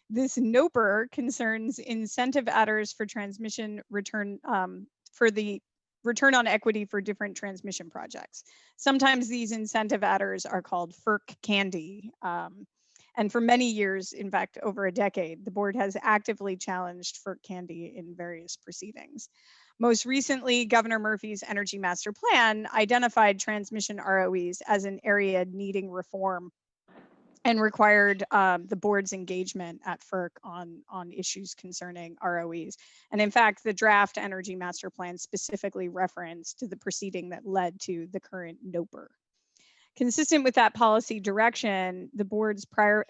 This NOPR concerns incentive adders for transmission return, for the return on equity for different transmission projects. Sometimes these incentive adders are called FERC candy. And for many years, in fact, over a decade, the board has actively challenged FERC candy in various proceedings. Most recently, Governor Murphy's Energy Master Plan identified transmission ROEs as an area needing reform and required the board's engagement at FERC on issues concerning ROEs. And in fact, the draft Energy Master Plan specifically referenced the proceeding that led to the current NOPR. Consistent with that policy direction, the board's prior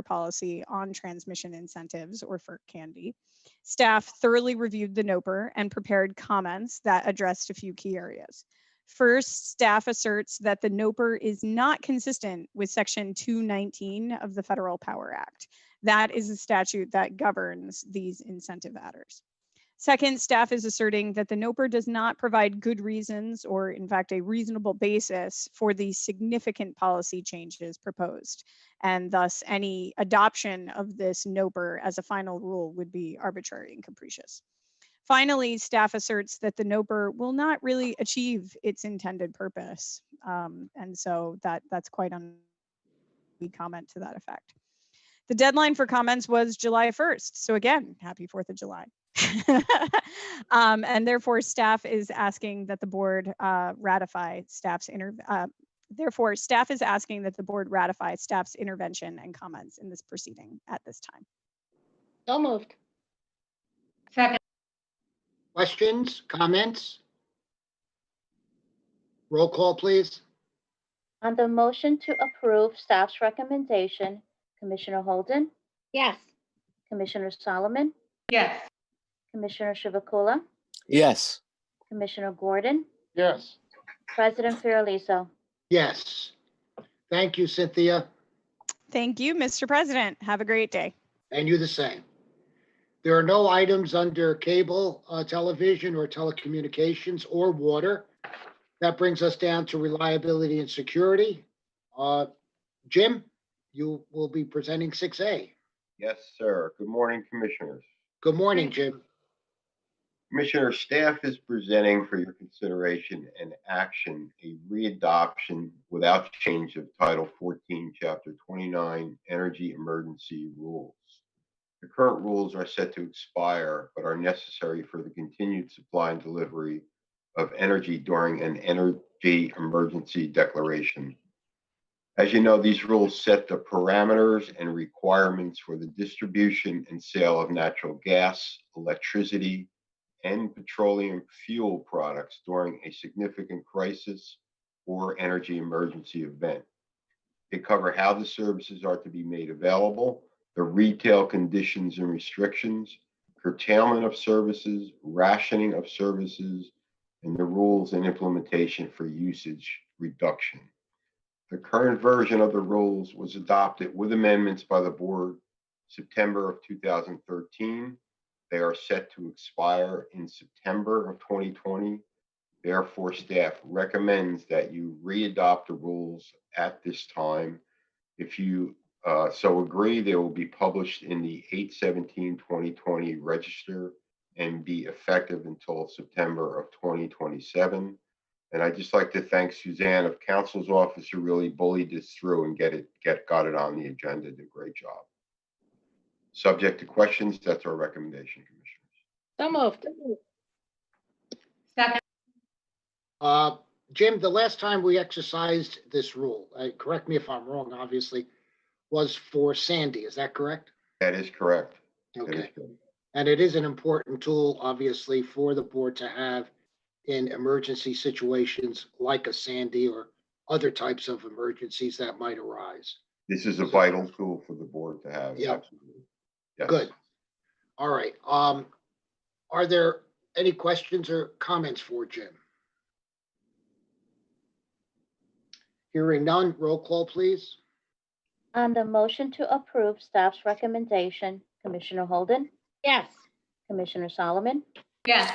policy on transmission incentives, or FERC candy, staff thoroughly reviewed the NOPR and prepared comments that addressed a few key areas. First, staff asserts that the NOPR is not consistent with Section 219 of the Federal Power Act. That is the statute that governs these incentive adders. Second, staff is asserting that the NOPR does not provide good reasons, or in fact, a reasonable basis for the significant policy changes proposed. And thus, any adoption of this NOPR as a final rule would be arbitrary and capricious. Finally, staff asserts that the NOPR will not really achieve its intended purpose. And so that's quite a comment to that effect. The deadline for comments was July 1st. So again, happy 4th of July. And therefore, staff is asking that the board ratify staff's intervention and comments in this proceeding at this time. So moved. Second. Questions, comments? Roll call, please. On the motion to approve staff's recommendation, Commissioner Holden, Yes. Commissioner Solomon, Yes. Commissioner Chivukula, Yes. Commissioner Gordon, Yes. President Fiordaliso. Yes. Thank you, Cynthia. Thank you, Mr. President. Have a great day. And you the same. There are no items under cable, television, or telecommunications, or water. That brings us down to reliability and security. Jim, you will be presenting 6A. Yes, sir. Good morning, Commissioners. Good morning, Jim. Commissioner, staff is presenting for your consideration and action a readoption without change of Title 14, Chapter 29, Energy Emergency Rules. The current rules are set to expire, but are necessary for the continued supply and delivery of energy during an energy emergency declaration. As you know, these rules set the parameters and requirements for the distribution and sale of natural gas, electricity, and petroleum fuel products during a significant crisis or energy emergency event. They cover how the services are to be made available, the retail conditions and restrictions, curtailment of services, rationing of services, and the rules and implementation for usage reduction. The current version of the rules was adopted with amendments by the board September of 2013. They are set to expire in September of 2020. Therefore, staff recommends that you re-adopt the rules at this time. If you so agree, they will be published in the 8/17/2020 register and be effective until September of 2027. And I'd just like to thank Suzanne of Council's office, who really bullied this through and got it on the agenda. Did a great job. Subject to questions, that's our recommendation, Commissioners. So moved. Second. Jim, the last time we exercised this rule, correct me if I'm wrong, obviously, was for Sandy. Is that correct? That is correct. That is Okay. correct. And it is an important tool, obviously, for the board to have in emergency situations like a Sandy or other types of emergencies that might arise. This is a vital tool for the board to have. Yeah. Absolutely. Yes. Good. All right. Are there any questions or comments for Jim? Hearing none, roll call, please. On the motion to approve staff's recommendation, Commissioner Holden, Yes. Commissioner Solomon, Yes.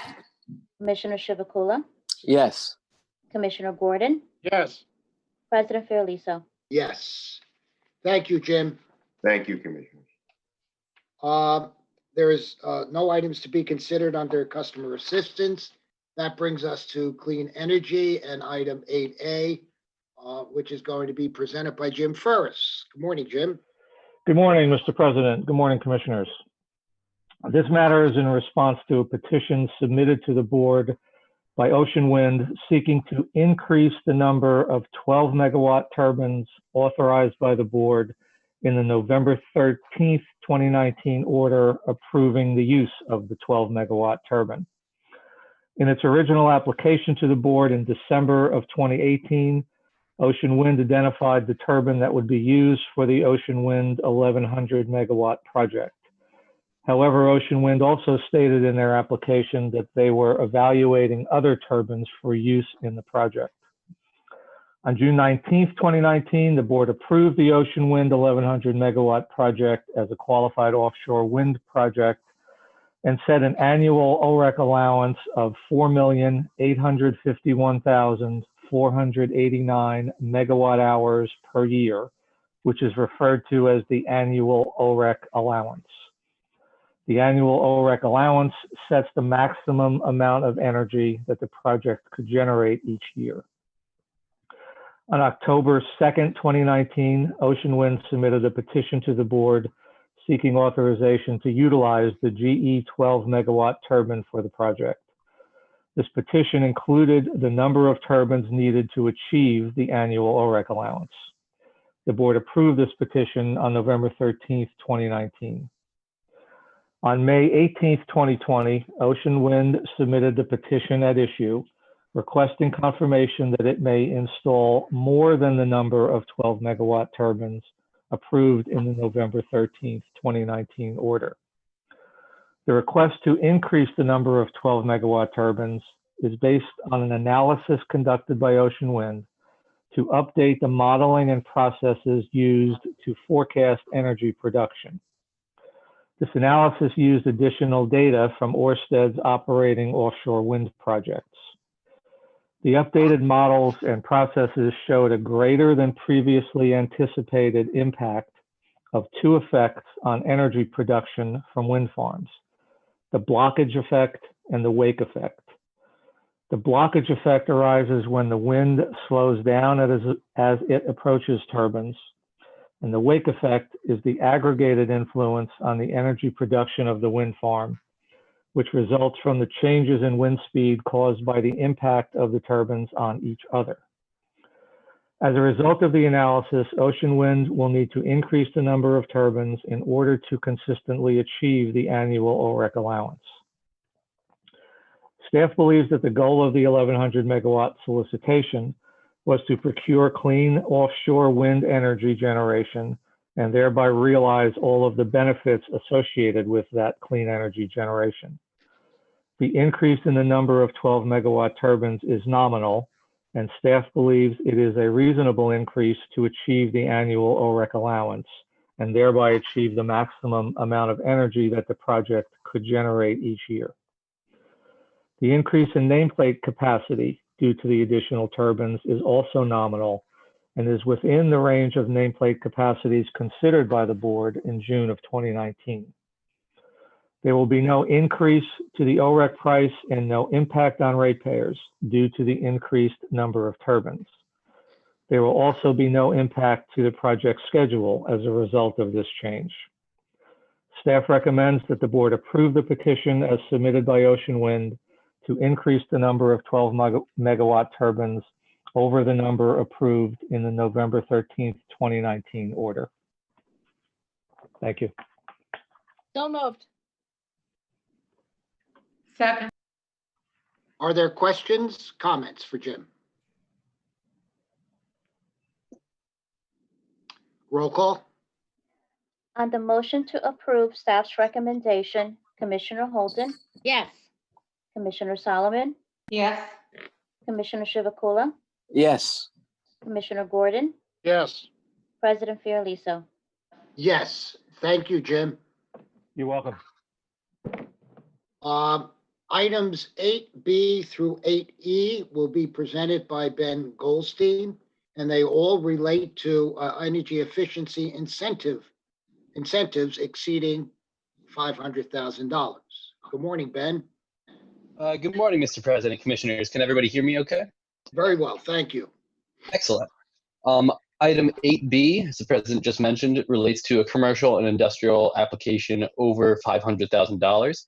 Commissioner Chivukula, Yes. Commissioner Gordon, Yes. President Fiordaliso. Yes. Thank you, Jim. Thank you, Commissioners. There is no items to be considered under customer assistance. That brings us to clean energy and item 8A, which is going to be presented by Jim Ferris. Good morning, Jim. Good morning, Mr. President. Good morning, Commissioners. This matter is in response to a petition submitted to the board by Ocean Wind seeking to increase the number of 12 megawatt turbines authorized by the board in the November 13th, 2019 order approving the use of the 12 megawatt turbine. In its original application to the board in December of 2018, Ocean Wind identified the turbine that would be used for the Ocean Wind 1100 megawatt project. However, Ocean Wind also stated in their application that they were evaluating other turbines for use in the project. On June 19th, 2019, the board approved the Ocean Wind 1100 megawatt project as a qualified offshore wind project and set an annual OREC allowance of 4,851,489 megawatt hours per year, which is referred to as the annual OREC allowance. The annual OREC allowance sets the maximum amount of energy that the project could generate each year. On October 2nd, 2019, Ocean Wind submitted a petition to the board seeking authorization to utilize the GE 12 megawatt turbine for the project. This petition included the number of turbines needed to achieve the annual OREC allowance. The board approved this petition on November 13th, 2019. On May 18th, 2020, Ocean Wind submitted the petition at issue, requesting confirmation that it may install more than the number of 12 megawatt turbines approved in the November 13th, 2019 order. The request to increase the number of 12 megawatt turbines is based on an analysis conducted by Ocean Wind to update the modeling and processes used to forecast energy production. This analysis used additional data from Ørsted's operating offshore wind projects. The updated models and processes showed a greater than previously anticipated impact of two effects on energy production from wind farms: the blockage effect and the wake effect. The blockage effect arises when the wind slows down as it approaches turbines, and the wake effect is the aggregated influence on the energy production of the wind farm, which results from the changes in wind speed caused by the impact of the turbines on each other. As a result of the analysis, Ocean Wind will need to increase the number of turbines in order to consistently achieve the annual OREC allowance. Staff believes that the goal of the 1100 megawatt solicitation was to procure clean offshore wind energy generation and thereby realize all of the benefits associated with that clean energy generation. The increase in the number of 12 megawatt turbines is nominal, and staff believes it is a reasonable increase to achieve the annual OREC allowance and thereby achieve the maximum amount of energy that the project could generate each year. The increase in nameplate capacity due to the additional turbines is also nominal and is within the range of nameplate capacities considered by the board in June of 2019. There will be no increase to the OREC price and no impact on ratepayers due to the increased number of turbines. There will also be no impact to the project schedule as a result of this change. Staff recommends that the board approve the petition as submitted by Ocean Wind to increase the number of 12 megawatt turbines over the number approved in the November 13th, 2019 order. Thank you. So moved. Second. Are there questions, comments for Jim? Roll call? On the motion to approve staff's recommendation, Commissioner Holden, Yes. Commissioner Solomon, Yes. Commissioner Chivukula, Yes. Commissioner Gordon, Yes. President Fiordaliso. Yes, thank you, Jim. You're welcome. Items 8B through 8E will be presented by Ben Goldstein, and they all relate to energy efficiency incentives exceeding $500,000. Good morning, Ben. Good morning, Mr. President, Commissioners. Can everybody hear me okay? Very well, thank you. Excellent. Item 8B, as the President just mentioned, relates to a commercial and industrial application over $500,000.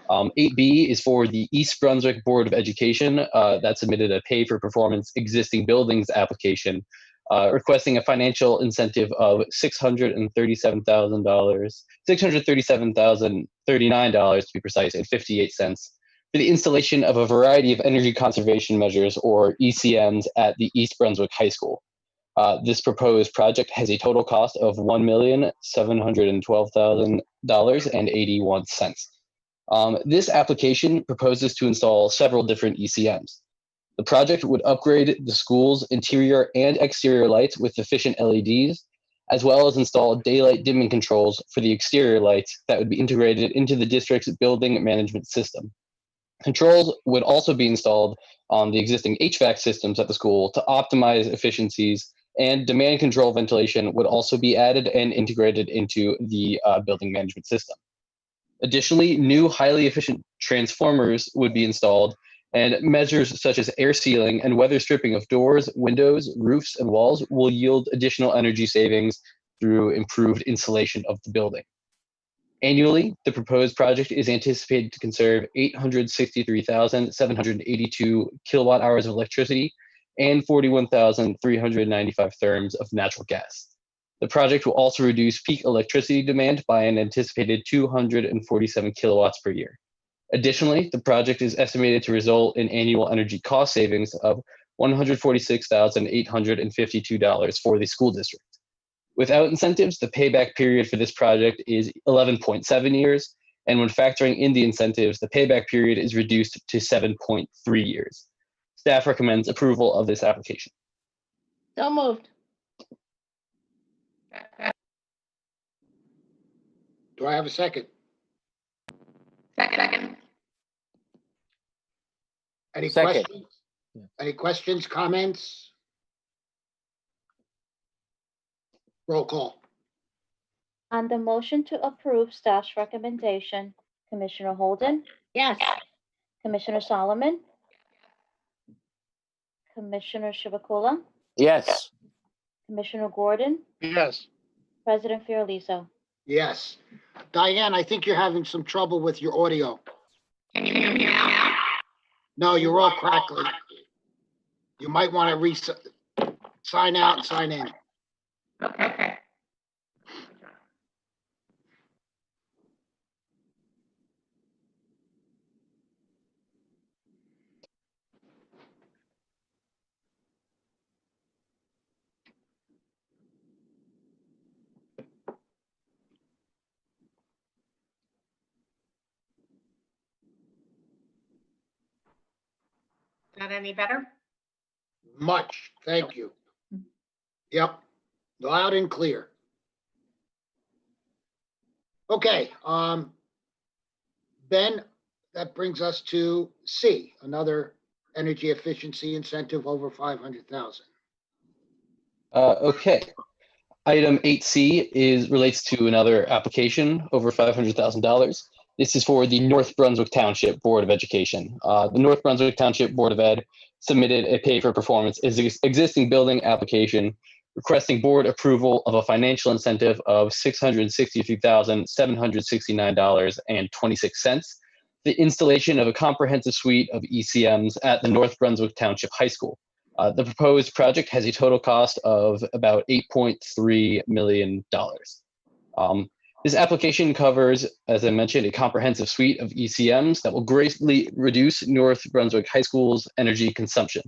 8B is for the East Brunswick Board of Education that submitted a pay for performance existing buildings application, requesting a financial incentive of $637,039 to be precise, and 58 cents for the installation of a variety of energy conservation measures, or ECMs, at the East Brunswick High School. This proposed project has a total cost of $1,712,000.81. This application proposes to install several different ECMs. The project would upgrade the school's interior and exterior lights with efficient LEDs, as well as install daylight dimming controls for the exterior lights that would be integrated into the district's building management system. Controls would also be installed on the existing HVAC systems at the school to optimize efficiencies, and demand control ventilation would also be added and integrated into the building management system. Additionally, new highly efficient transformers would be installed, and measures such as air sealing and weather stripping of doors, windows, roofs, and walls will yield additional energy savings through improved insulation of the building. Annually, the proposed project is anticipated to conserve 863,782 kilowatt hours of electricity and 41,395 therms of natural gas. The project will also reduce peak electricity demand by an anticipated 247 kilowatts per year. Additionally, the project is estimated to result in annual energy cost savings of $146,852 for the school district. Without incentives, the payback period for this project is 11.7 years, and when factoring in the incentives, the payback period is reduced to 7.3 years. Staff recommends approval of this application. So moved. Do I have a second? Second. Any Second. questions? Any questions, comments? Roll call. On the motion to approve staff's recommendation, Commissioner Holden, Yes. Commissioner Solomon, Commissioner Chivukula, Yes. Commissioner Gordon, Yes. President Fiordaliso. Yes. Diane, I think you're having some trouble with your audio. Can you hear me now? No, you're all crackly. You might want to sign out and sign in. Okay. Is that any better? Much, thank you. Yep, loud and clear. Okay, Ben, that brings us to C, another energy efficiency incentive over 500,000. Okay. Item 8C relates to another application over $500,000. This is for the North Brunswick Township Board of Education. The North Brunswick Township Board of Ed submitted a pay for performance existing building application requesting board approval of a financial incentive of $663,769.26, the installation of a comprehensive suite of ECMs at the North Brunswick Township High School. The proposed project has a total cost of about $8.3 million. This application covers, as I mentioned, a comprehensive suite of ECMs that will greatly reduce North Brunswick High School's energy consumption.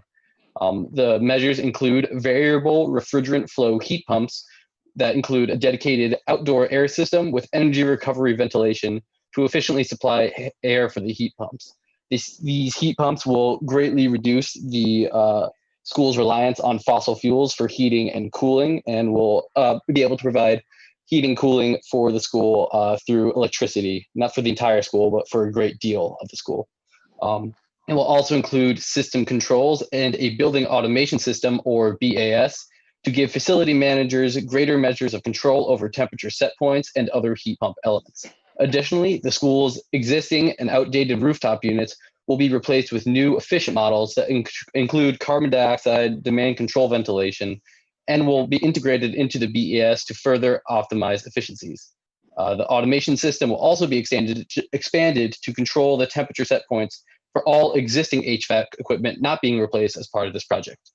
The measures include variable refrigerant flow heat pumps that include a dedicated outdoor air system with energy recovery ventilation to efficiently supply air for the heat pumps. These heat pumps will greatly reduce the school's reliance on fossil fuels for heating and cooling, and will be able to provide heating, cooling for the school through electricity, not for the entire school, but for a great deal of the school. It will also include system controls and a building automation system, or BAS, to give facility managers greater measures of control over temperature set points and other heat pump elements. Additionally, the school's existing and outdated rooftop units will be replaced with new efficient models that include carbon dioxide demand control ventilation and will be integrated into the BES to further optimize efficiencies. The automation system will also be expanded to control the temperature set points for all existing HVAC equipment not being replaced as part of this project.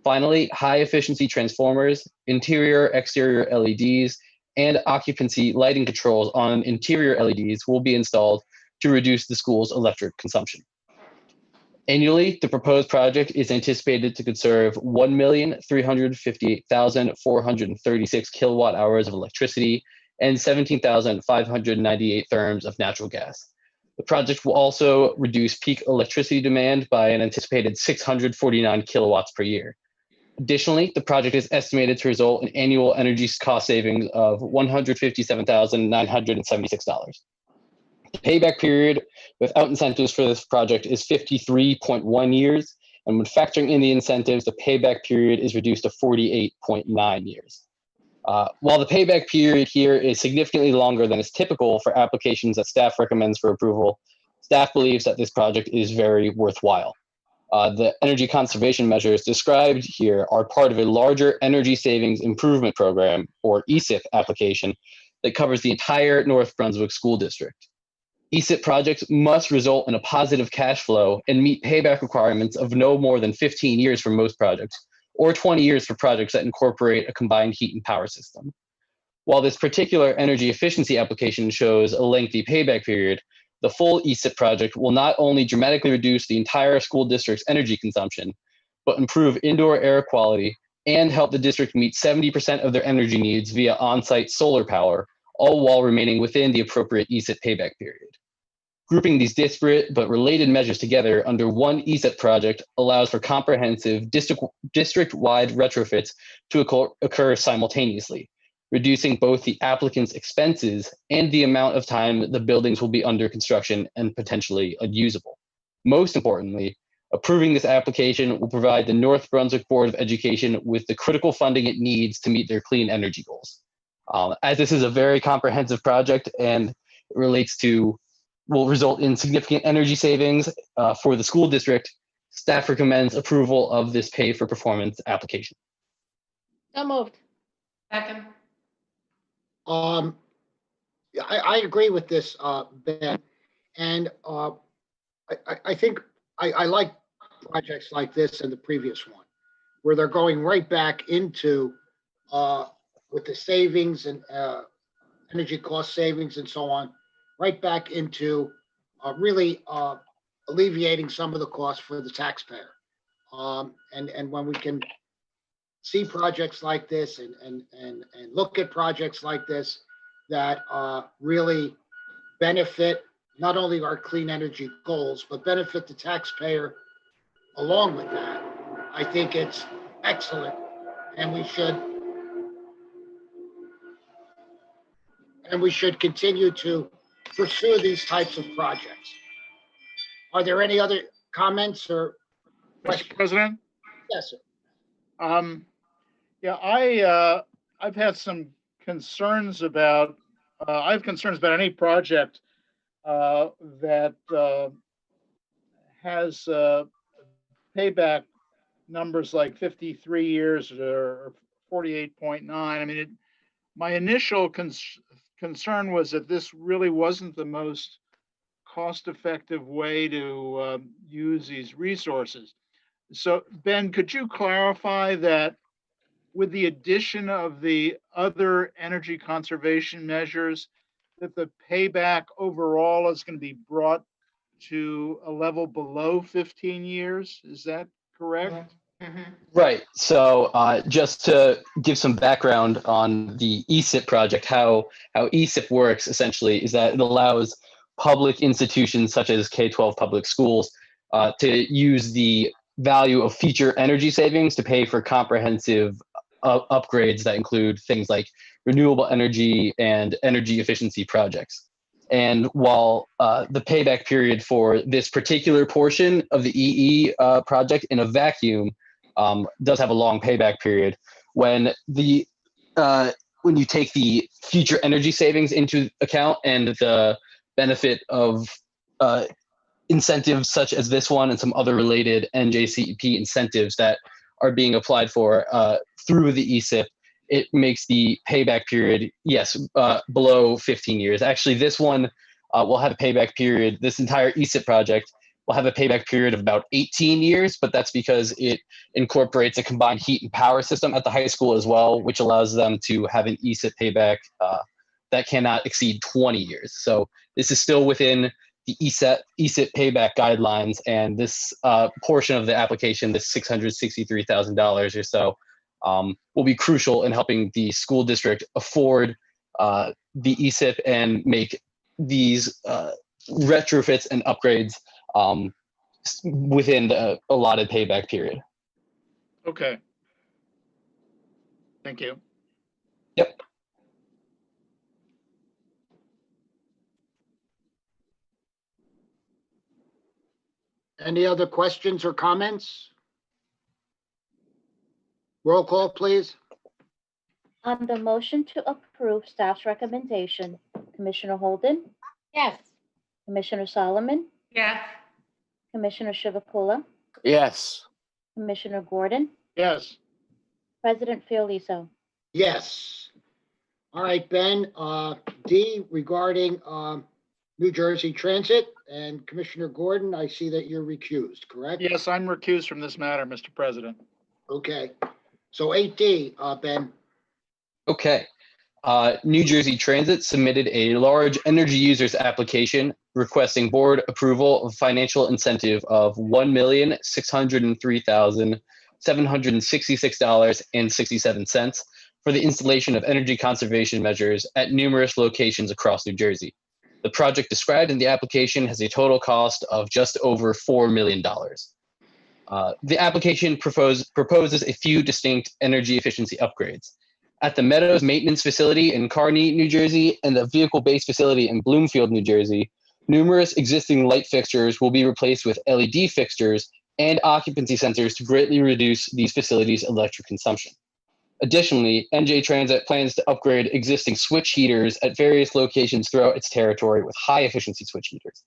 Finally, high efficiency transformers, interior, exterior LEDs, and occupancy lighting controls on interior LEDs will be installed to reduce the school's electric consumption. Annually, the proposed project is anticipated to conserve 1,358,436 kilowatt hours of electricity and 17,598 therms of natural gas. The project will also reduce peak electricity demand by an anticipated 649 kilowatts per year. Additionally, the project is estimated to result in annual energy cost savings of $157,976. The payback period without incentives for this project is 53.1 years, and when factoring in the incentives, the payback period is reduced to 48.9 years. While the payback period here is significantly longer than is typical for applications that staff recommends for approval, staff believes that this project is very worthwhile. The energy conservation measures described here are part of a larger energy savings improvement program, or ESIP application, that covers the entire North Brunswick School District. ESIP projects must result in a positive cash flow and meet payback requirements of no more than 15 years for most projects, or 20 years for projects that incorporate a combined heat and power system. While this particular energy efficiency application shows a lengthy payback period, the full ESIP project will not only dramatically reduce the entire school district's energy consumption, but improve indoor air quality and help the district meet 70% of their energy needs via on-site solar power, all while remaining within the appropriate ESIP payback period. Grouping these disparate but related measures together under one ESIP project allows for comprehensive district-wide retrofits to occur simultaneously, reducing both the applicant's expenses and the amount of time the buildings will be under construction and potentially unusable. Most importantly, approving this application will provide the North Brunswick Board of Education with the critical funding it needs to meet their clean energy goals. As this is a very comprehensive project and will result in significant energy savings for the school district, staff recommends approval of this pay for performance application. So moved. Second. I agree with this, Ben, and I think I like projects like this and the previous one, where they're going right back into with the savings and energy cost savings and so on, right back into really alleviating some of the costs for the taxpayer. And when we can see projects like this and look at projects like this that really benefit not only our clean energy goals, but benefit the taxpayer along with that, I think it's excellent. And we should continue to pursue these types of projects. Are there any other comments or Mr. questions? President? Yes, sir. Yeah, I've had some concerns about, I have concerns about any project that has payback numbers like 53 years or 48.9. I mean, my initial concern was that this really wasn't the most cost-effective way to use these resources. So, Ben, could you clarify that with the addition of the other energy conservation measures, that the payback overall is going to be brought to a level below 15 years? Is that correct? Right. So just to give some background on the ESIP project, how ESIP works essentially is that it allows public institutions such as K-12 public schools to use the value of future energy savings to pay for comprehensive upgrades that include things like renewable energy and energy efficiency projects. And while the payback period for this particular portion of the EE project in a vacuum does have a long payback period, when you take the future energy savings into account and the benefit of incentives such as this one and some other related NJCEP incentives that are being applied for through the ESIP, it makes the payback period, yes, below 15 years. Actually, this one will have a payback period, this entire ESIP project will have a payback period of about 18 years, but that's because it incorporates a combined heat and power system at the high school as well, which allows them to have an ESIP payback that cannot exceed 20 years. So this is still within the ESIP payback guidelines, and this portion of the application, this $663,000 or so, will be crucial in helping the school district afford the ESIP and make these retrofits and upgrades within the allotted payback period. Okay. Thank you. Yep. Any other questions or comments? Roll call, please. On the motion to approve staff's recommendation, Commissioner Holden, Yes. Commissioner Solomon, Yes. Commissioner Chivukula, Yes. Commissioner Gordon, Yes. President Fioliso. Yes. All right, Ben, D, regarding New Jersey Transit, and Commissioner Gordon, I see that you're recused, correct? Yes, I'm recused from this matter, Mr. President. Okay. So 8D, Ben. Okay. New Jersey Transit submitted a large energy users application requesting board approval of financial incentive of $1,603,766.67 for the installation of energy conservation measures at numerous locations across New Jersey. The project described in the application has a total cost of just over $4 million. The application proposes a few distinct energy efficiency upgrades. At the Meadows Maintenance Facility in Kearney, New Jersey, and the Vehicle Base Facility in Bloomfield, New Jersey, numerous existing light fixtures will be replaced with LED fixtures and occupancy sensors to greatly reduce these facilities' electric consumption. Additionally, NJ Transit plans to upgrade existing switch heaters at various locations throughout its territory with high-efficiency switch heaters.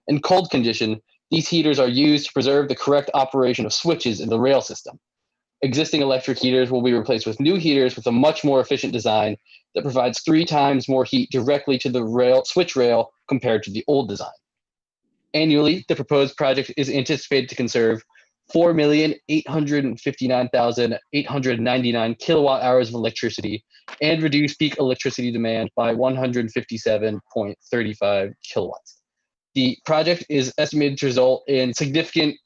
In cold condition, these heaters are used to preserve the correct operation of switches in the rail system. Existing electric heaters will be replaced with new heaters with a much more efficient design that provides 3 times more heat directly to the switch rail compared to the old design. Annually, the proposed project is anticipated to conserve 4,859,899 kilowatt hours of electricity and reduce peak electricity demand by 157.35 kilowatts. The project is estimated to result in significant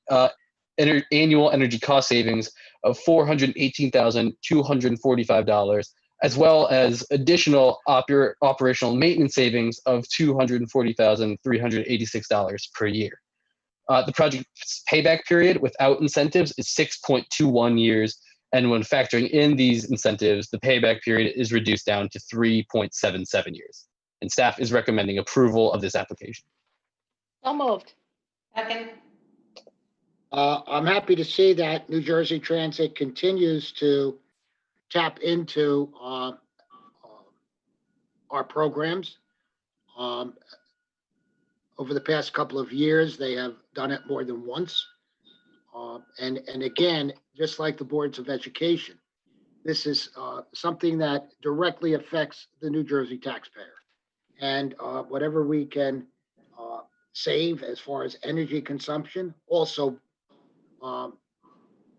annual energy cost savings of $418,245, as well as additional operational maintenance savings of $240,386 per year. The project's payback period without incentives is 6.21 years, and when factoring in these incentives, the payback period is reduced down to 3.77 years. and staff is recommending approval of this application. So moved. Second. I'm happy to see that New Jersey Transit continues to tap into our programs. Over the past couple of years, they have done it more than once. And again, just like the boards of education, this is something that directly affects the New Jersey taxpayer. And whatever we can save as far as energy consumption also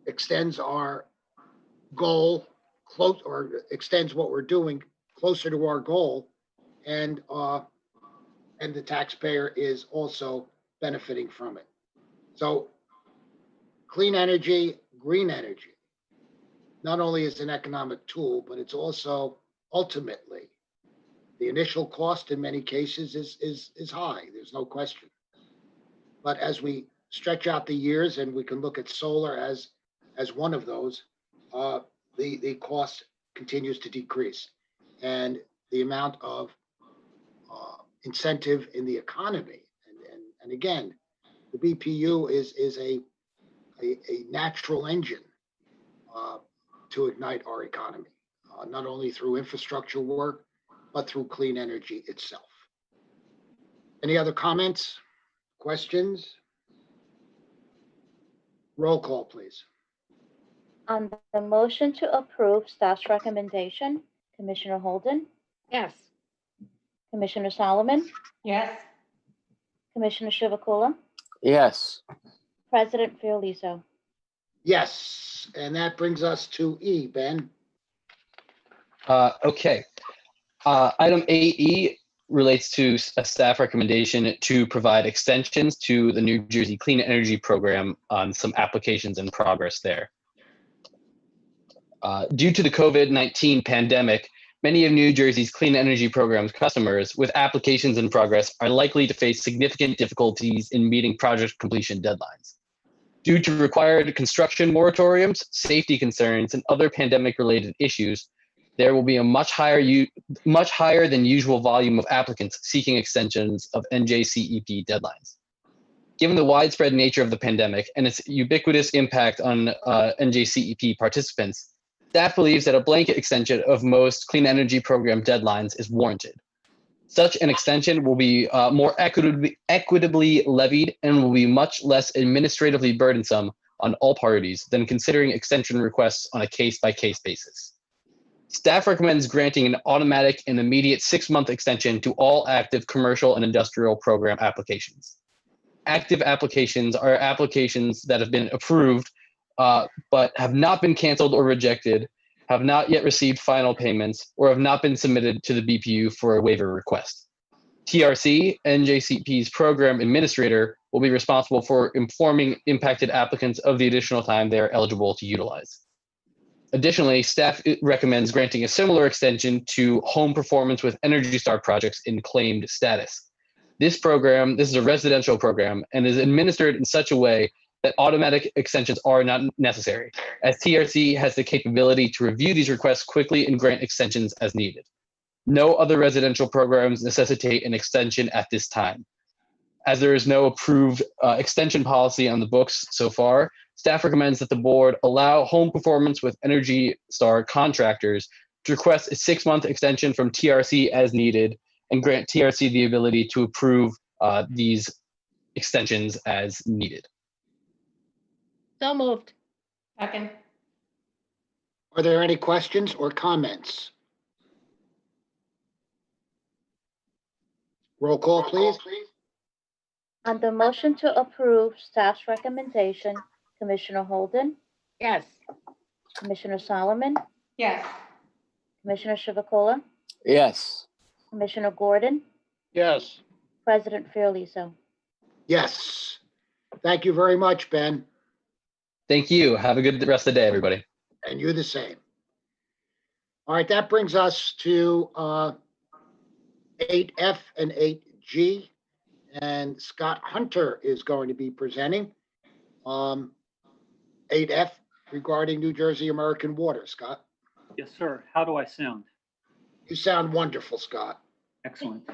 extends our goal close, or extends what we're doing closer to our goal, and the taxpayer is also benefiting from it. So clean energy, green energy, not only is an economic tool, but it's also ultimately the initial cost in many cases is high. There's no question. But as we stretch out the years, and we can look at solar as one of those, the cost continues to decrease, and the amount of incentive in the economy, and again, the BPU is a natural engine to ignite our economy, not only through infrastructure work, but through clean energy itself. Any other comments, questions? Roll call, please. On the motion to approve staff's recommendation, Commissioner Holden, Yes. Commissioner Solomon, Yes. Commissioner Chivukula, Yes. President Fiordaliso. Yes, and that brings us to E, Ben. Okay. Item 8E relates to a staff recommendation to provide extensions to the New Jersey Clean Energy Program on some applications in progress there. Due to the COVID-19 pandemic, many of New Jersey's Clean Energy Program's customers with applications in progress are likely to face significant difficulties in meeting project completion deadlines. Due to required construction moratoriums, safety concerns, and other pandemic-related issues, there will be a much higher than usual volume of applicants seeking extensions of NJCEP deadlines. Given the widespread nature of the pandemic and its ubiquitous impact on NJCEP participants, staff believes that a blanket extension of most clean energy program deadlines is warranted. Such an extension will be more equitably levied and will be much less administratively burdensome on all parties than considering extension requests on a case-by-case basis. Staff recommends granting an automatic and immediate 6-month extension to all active commercial and industrial program applications. Active applications are applications that have been approved but have not been canceled or rejected, have not yet received final payments, or have not been submitted to the BPU for a waiver request. TRC, NJCEP's program administrator, will be responsible for informing impacted applicants of the additional time they are eligible to utilize. Additionally, staff recommends granting a similar extension to home performance with Energy Star projects in claimed status. This is a residential program and is administered in such a way that automatic extensions are not necessary, as TRC has the capability to review these requests quickly and grant extensions as needed. No other residential programs necessitate an extension at this time. As there is no approved extension policy on the books so far, staff recommends that the board allow home performance with Energy Star contractors to request a 6-month extension from TRC as needed and grant TRC the ability to approve these extensions as needed. So moved. Second. Are there any questions or comments? Roll call, please. On the motion to approve staff's recommendation, Commissioner Holden, Yes. Commissioner Solomon, Yes. Commissioner Chivukula, Yes. Commissioner Gordon, Yes. President Fiordaliso. Yes. Thank you very much, Ben. Thank you. Have a good rest of the day, everybody. And you the same. All right, that brings us to 8F and 8G. And Scott Hunter is going to be presenting 8F regarding New Jersey American Water. Scott? Yes, sir. How do I sound? You sound wonderful, Scott. Excellent.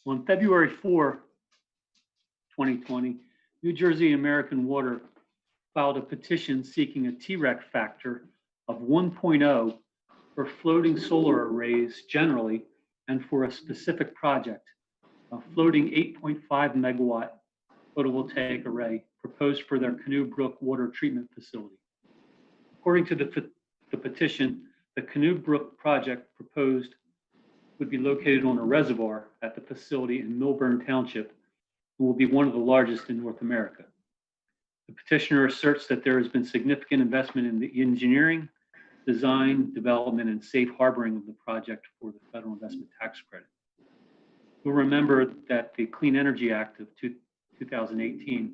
On February 4, 2020, New Jersey American Water filed a petition seeking a TREC factor of 1.0 for floating solar arrays generally and for a specific project, a floating 8.5 megawatt photovoltaic array proposed for their Canoe Brook water treatment facility. According to the petition, the Canoe Brook project proposed would be located on a reservoir at the facility in Milburn Township and will be one of the largest in North America. The petitioner asserts that there has been significant investment in the engineering, design, development, and safe harboring of the project for the federal investment tax credit. You'll remember that the Clean Energy Act of 2018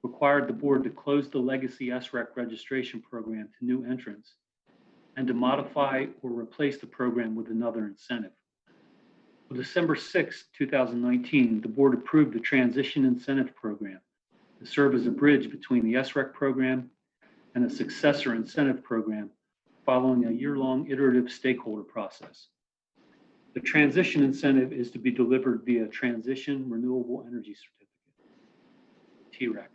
required the board to close the legacy SREC registration program to new entrants and to modify or replace the program with another incentive. On December 6, 2019, the board approved the Transition Incentive Program to serve as a bridge between the SREC program and a successor incentive program following a year-long iterative stakeholder process. The transition incentive is to be delivered via Transition Renewable Energy Certificate, TREC.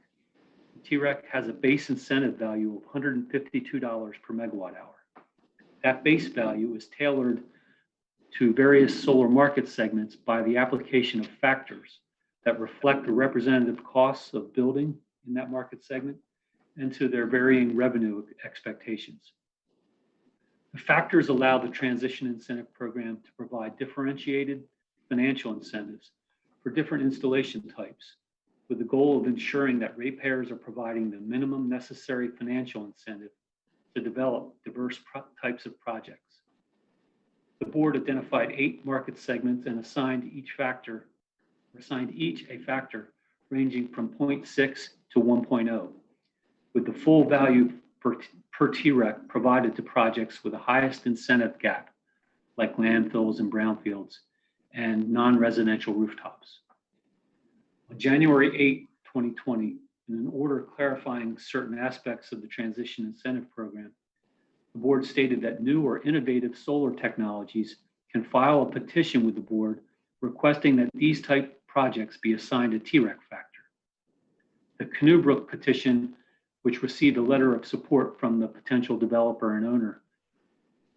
The TREC has a base incentive value of $152 per megawatt hour. That base value is tailored to various solar market segments by the application of factors that reflect the representative costs of building in that market segment and to their varying revenue expectations. The factors allow the Transition Incentive Program to provide differentiated financial incentives for different installation types, with the goal of ensuring that ratepayers are providing the minimum necessary financial incentive to develop diverse types of projects. The board identified 8 market segments and assigned each a factor ranging from 0.6 to 1.0, with the full value per TREC provided to projects with the highest incentive gap, like landfills and brownfields and non-residential rooftops. On January 8, 2020, in an order clarifying certain aspects of the Transition Incentive Program, the board stated that new or innovative solar technologies can file a petition with the board requesting that these type projects be assigned a TREC factor. The Canoe Brook petition, which received a letter of support from the potential developer and owner,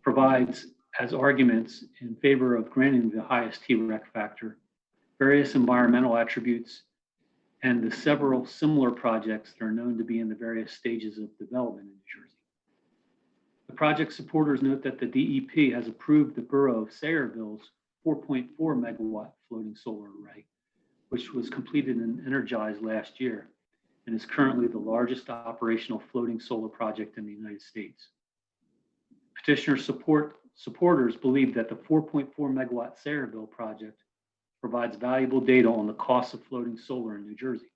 provides as arguments in favor of granting the highest TREC factor, various environmental attributes, and the several similar projects that are known to be in the various stages of development in New Jersey. The project supporters note that the DEP has approved the Borough of Sayreville's 4.4 megawatt floating solar array, which was completed and energized last year and is currently the largest operational floating solar project in the United States. Petitioner supporters believe that the 4.4 megawatt Sayreville project provides valuable data on the cost of floating solar in New Jersey,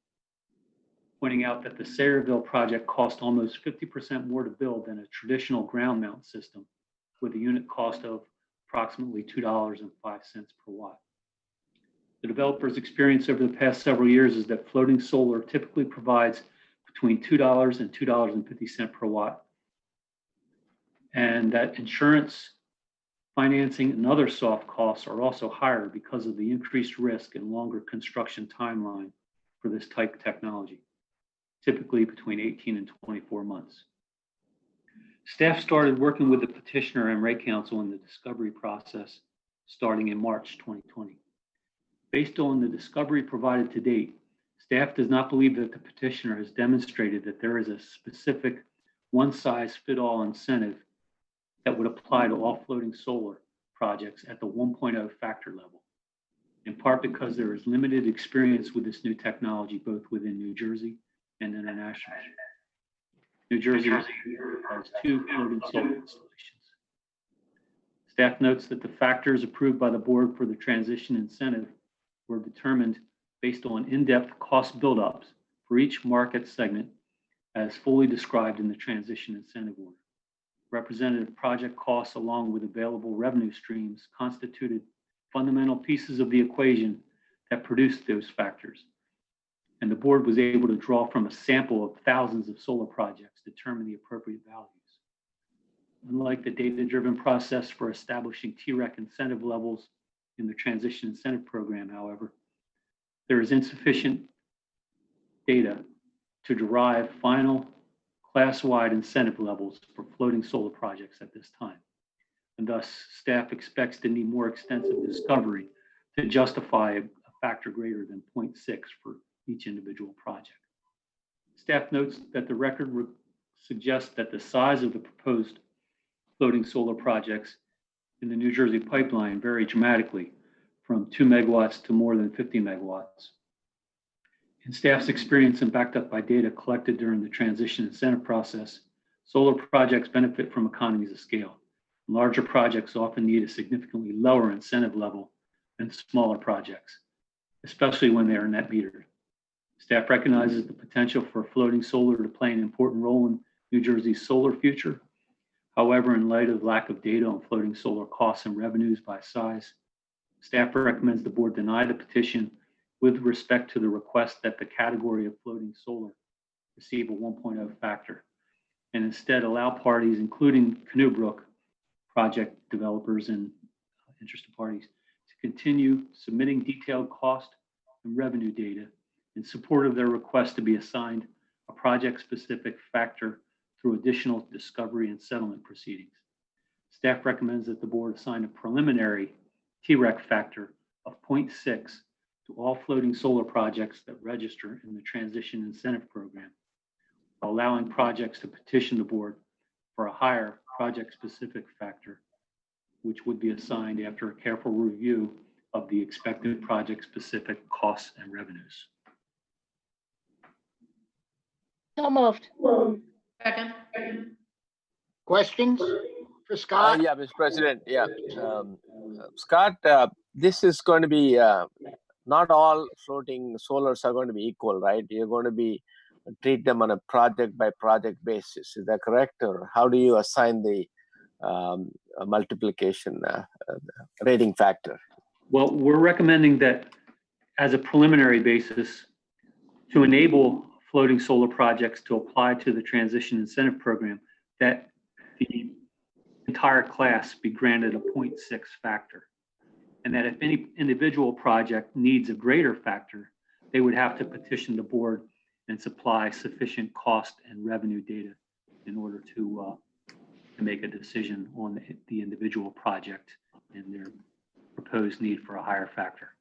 pointing out that the Sayreville project cost almost 50% more to build than a traditional ground mount system, with a unit cost of approximately $2.05 per watt. The developer's experience over the past several years is that floating solar typically provides between $2 and $2.50 per watt, and that insurance, financing, and other soft costs are also higher because of the increased risk and longer construction timeline for this type of technology, typically between 18 and 24 months. Staff started working with the petitioner and Rate Council in the discovery process starting in March 2020. Based on the discovery provided to date, staff does not believe that the petitioner has demonstrated that there is a specific one-size-fit-all incentive that would apply to all floating solar projects at the 1.0 factor level, in part because there is limited experience with this new technology, both within New Jersey and internationally. New Jersey has 2 floating solar installations. Staff notes that the factors approved by the board for the transition incentive were determined based on in-depth cost buildups for each market segment as fully described in the transition incentive order. Representative project costs along with available revenue streams constituted fundamental pieces of the equation that produced those factors. And the board was able to draw from a sample of thousands of solar projects to determine the appropriate values. Unlike the data-driven process for establishing TREC incentive levels in the Transition Incentive Program, however, there is insufficient data to derive final class-wide incentive levels for floating solar projects at this time. And thus, staff expects to need more extensive discovery to justify a factor greater than 0.6 for each individual project. Staff notes that the record suggests that the size of the proposed floating solar projects in the New Jersey pipeline vary dramatically from 2 megawatts to more than 50 megawatts. In staff's experience and backed up by data collected during the transition incentive process, solar projects benefit from economies of scale. Larger projects often need a significantly lower incentive level than smaller projects, especially when they are net metered. Staff recognizes the potential for floating solar to play an important role in New Jersey's solar future. However, in light of lack of data on floating solar costs and revenues by size, staff recommends the board deny the petition with respect to the request that the category of floating solar receive a 1.0 factor, and instead allow parties, including Canoe Brook project developers and interested parties, to continue submitting detailed cost and revenue data in support of their request to be assigned a project-specific factor through additional discovery and settlement proceedings. Staff recommends that the board assign a preliminary TREC factor of 0.6 to all floating solar projects that register in the Transition Incentive Program, allowing projects to petition the board for a higher project-specific factor, which would be assigned after a careful review of the expected project-specific costs and revenues. So moved. Second. Questions for Scott? Yeah, Mr. President. Yeah, Scott, this is going to be not all floating solars are going to be equal, right? You're going to be treat them on a project by project basis. Is that correct? Or how do you assign the multiplication rating factor? Well, we're recommending that as a preliminary basis to enable floating solar projects to apply to the Transition Incentive Program, that the entire class be granted a 0.6 factor. And that if any individual project needs a greater factor, they would have to petition the board and supply sufficient cost and revenue data in order to make a decision on the individual project and their proposed need for a higher factor.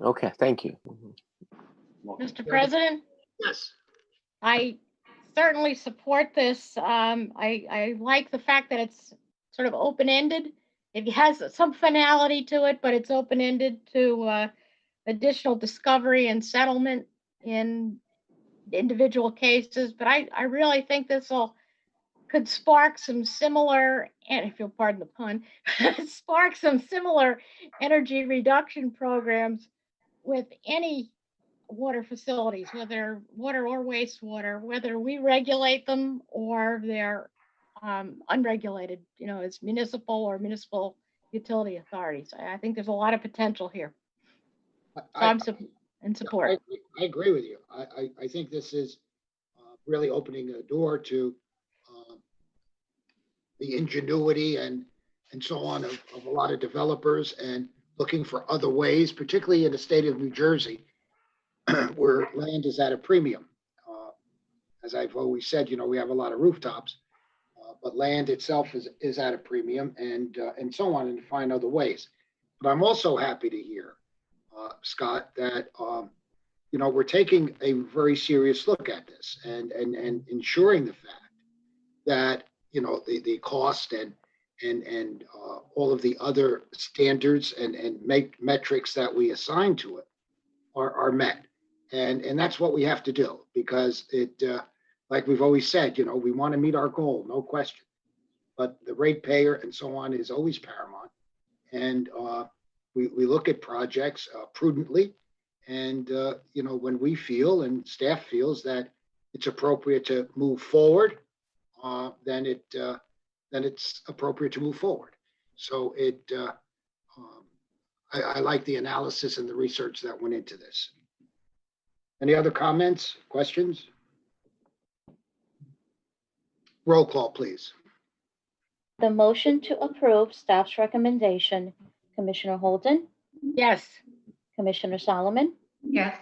Okay, thank you. Mr. President, Yes. I certainly support this. I like the fact that it's sort of open-ended. It has some finality to it, but it's open-ended to additional discovery and settlement in individual cases. But I really think this could spark some similar, and if you'll pardon the pun, spark some similar energy reduction programs with any water facilities, whether water or wastewater, whether we regulate them or they're unregulated, as municipal or municipal utility authorities. I think there's a lot of potential here. So I'm in support. I agree with you. I think this is really opening a door to the ingenuity and so on of a lot of developers and looking for other ways, particularly in the state of New Jersey, where land is at a premium. As I've always said, we have a lot of rooftops, but land itself is at a premium and so on, and to find other ways. But I'm also happy to hear, Scott, that we're taking a very serious look at this and ensuring the fact that the cost and all of the other standards and metrics that we assign to it are met. And that's what we have to do, because it, like we've always said, we want to meet our goal, no question. But the ratepayer and so on is always paramount. And we look at projects prudently. And, when we feel and staff feels that it's appropriate to move forward, then it's appropriate to move forward. So I like the analysis and the research that went into this. Any other comments, questions? Roll call, please. the motion to approve staff's recommendation, Commissioner Holden, Yes. Commissioner Solomon, Yes.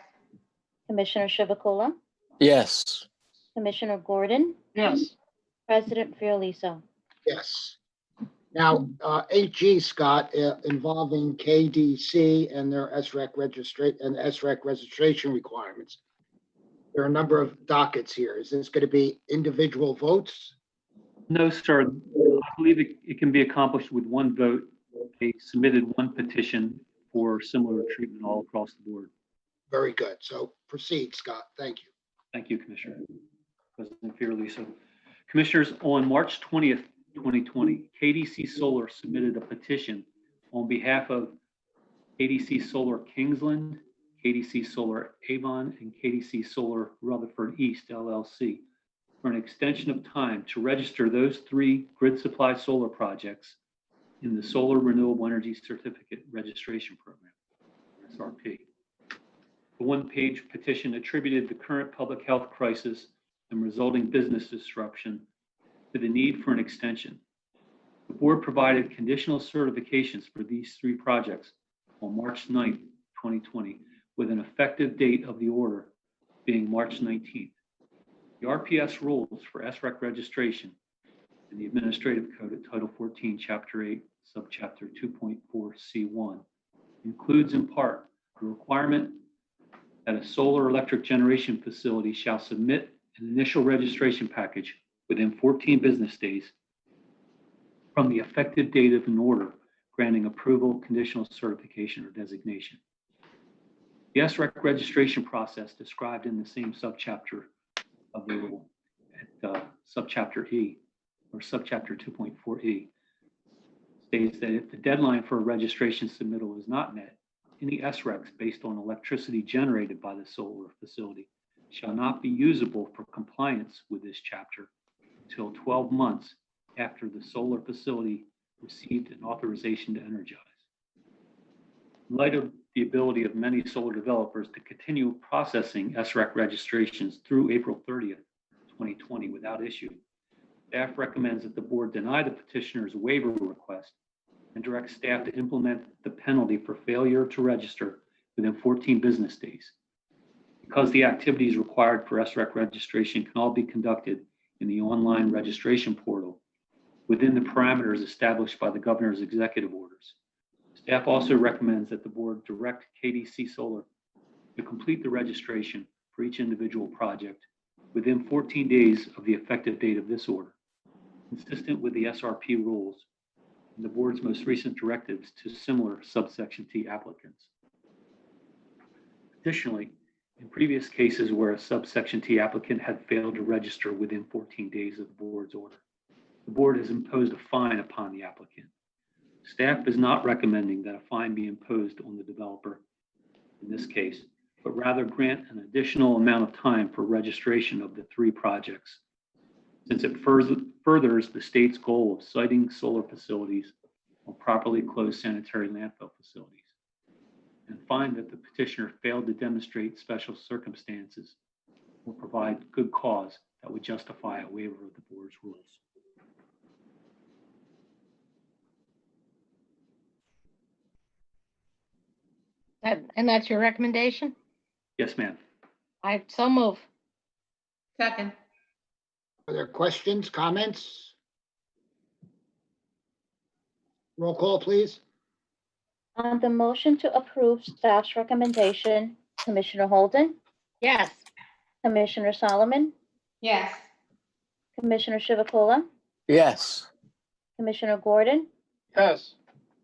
Commissioner Chivukula, Yes. Commissioner Gordon, Yes. President Fiordaliso. Yes. Now, 8G, Scott, involving KDC and their SREC registration requirements. There are a number of dockets here. Is this going to be individual votes? No, sir. I believe it can be accomplished with one vote. They submitted one petition for similar treatment all across the board. Very good. So proceed, Scott. Thank you. Thank you, Commissioner. President Fiordaliso. Commissioners, on March 20th, 2020, KDC Solar submitted a petition on behalf of KDC Solar Kingsland, KDC Solar Avon, and KDC Solar Rutherford East, LLC, for an extension of time to register those 3 grid supply solar projects in the Solar Renewable Energy Certificate Registration Program, SRP. The one-page petition attributed the current public health crisis and resulting business disruption to the need for an extension. The board provided conditional certifications for these 3 projects on March 9th, 2020, with an effective date of the order being March 19th. The RPS rules for SREC registration in the Administrative Code at Title 14, Chapter 8, Subchapter 2.4C1 includes in part the requirement that a solar electric generation facility shall submit an initial registration package within 14 business days from the effective date of an order granting approval, conditional certification, or designation. The SREC registration process described in the same subchapter of the rule at subchapter E or subchapter 2.4E states that if the deadline for a registration submittal is not met, any SRECs based on electricity generated by the solar facility shall not be usable for compliance with this chapter until 12 months after the solar facility received an authorization to energize. In light of the ability of many solar developers to continue processing SREC registrations through April 30th, 2020 without issue, staff recommends that the board deny the petitioner's waiver request and direct staff to implement the penalty for failure to register within 14 business days. Because the activities required for SREC registration can all be conducted in the online registration portal within the parameters established by the governor's executive orders. Staff also recommends that the board direct KDC Solar to complete the registration for each individual project within 14 days of the effective date of this order, consistent with the SRP rules and the board's most recent directives to similar subsection T applicants. Additionally, in previous cases where a subsection T applicant had failed to register within 14 days of the board's order, the board has imposed a fine upon the applicant. Staff is not recommending that a fine be imposed on the developer in this case, but rather grant an additional amount of time for registration of the 3 projects, since it furthers the state's goal of siting solar facilities on properly closed sanitary landfill facilities, and find that the petitioner failed to demonstrate special circumstances or provide good cause that would justify a waiver of the board's rules. And that's your recommendation? Yes, ma'am. I so move. Second. Are there questions, comments? Roll call, please. On the motion to approve staff's recommendation, Commissioner Holden, Yes. Commissioner Solomon, Yes. Commissioner Chivukula, Yes. Commissioner Gordon, Yes.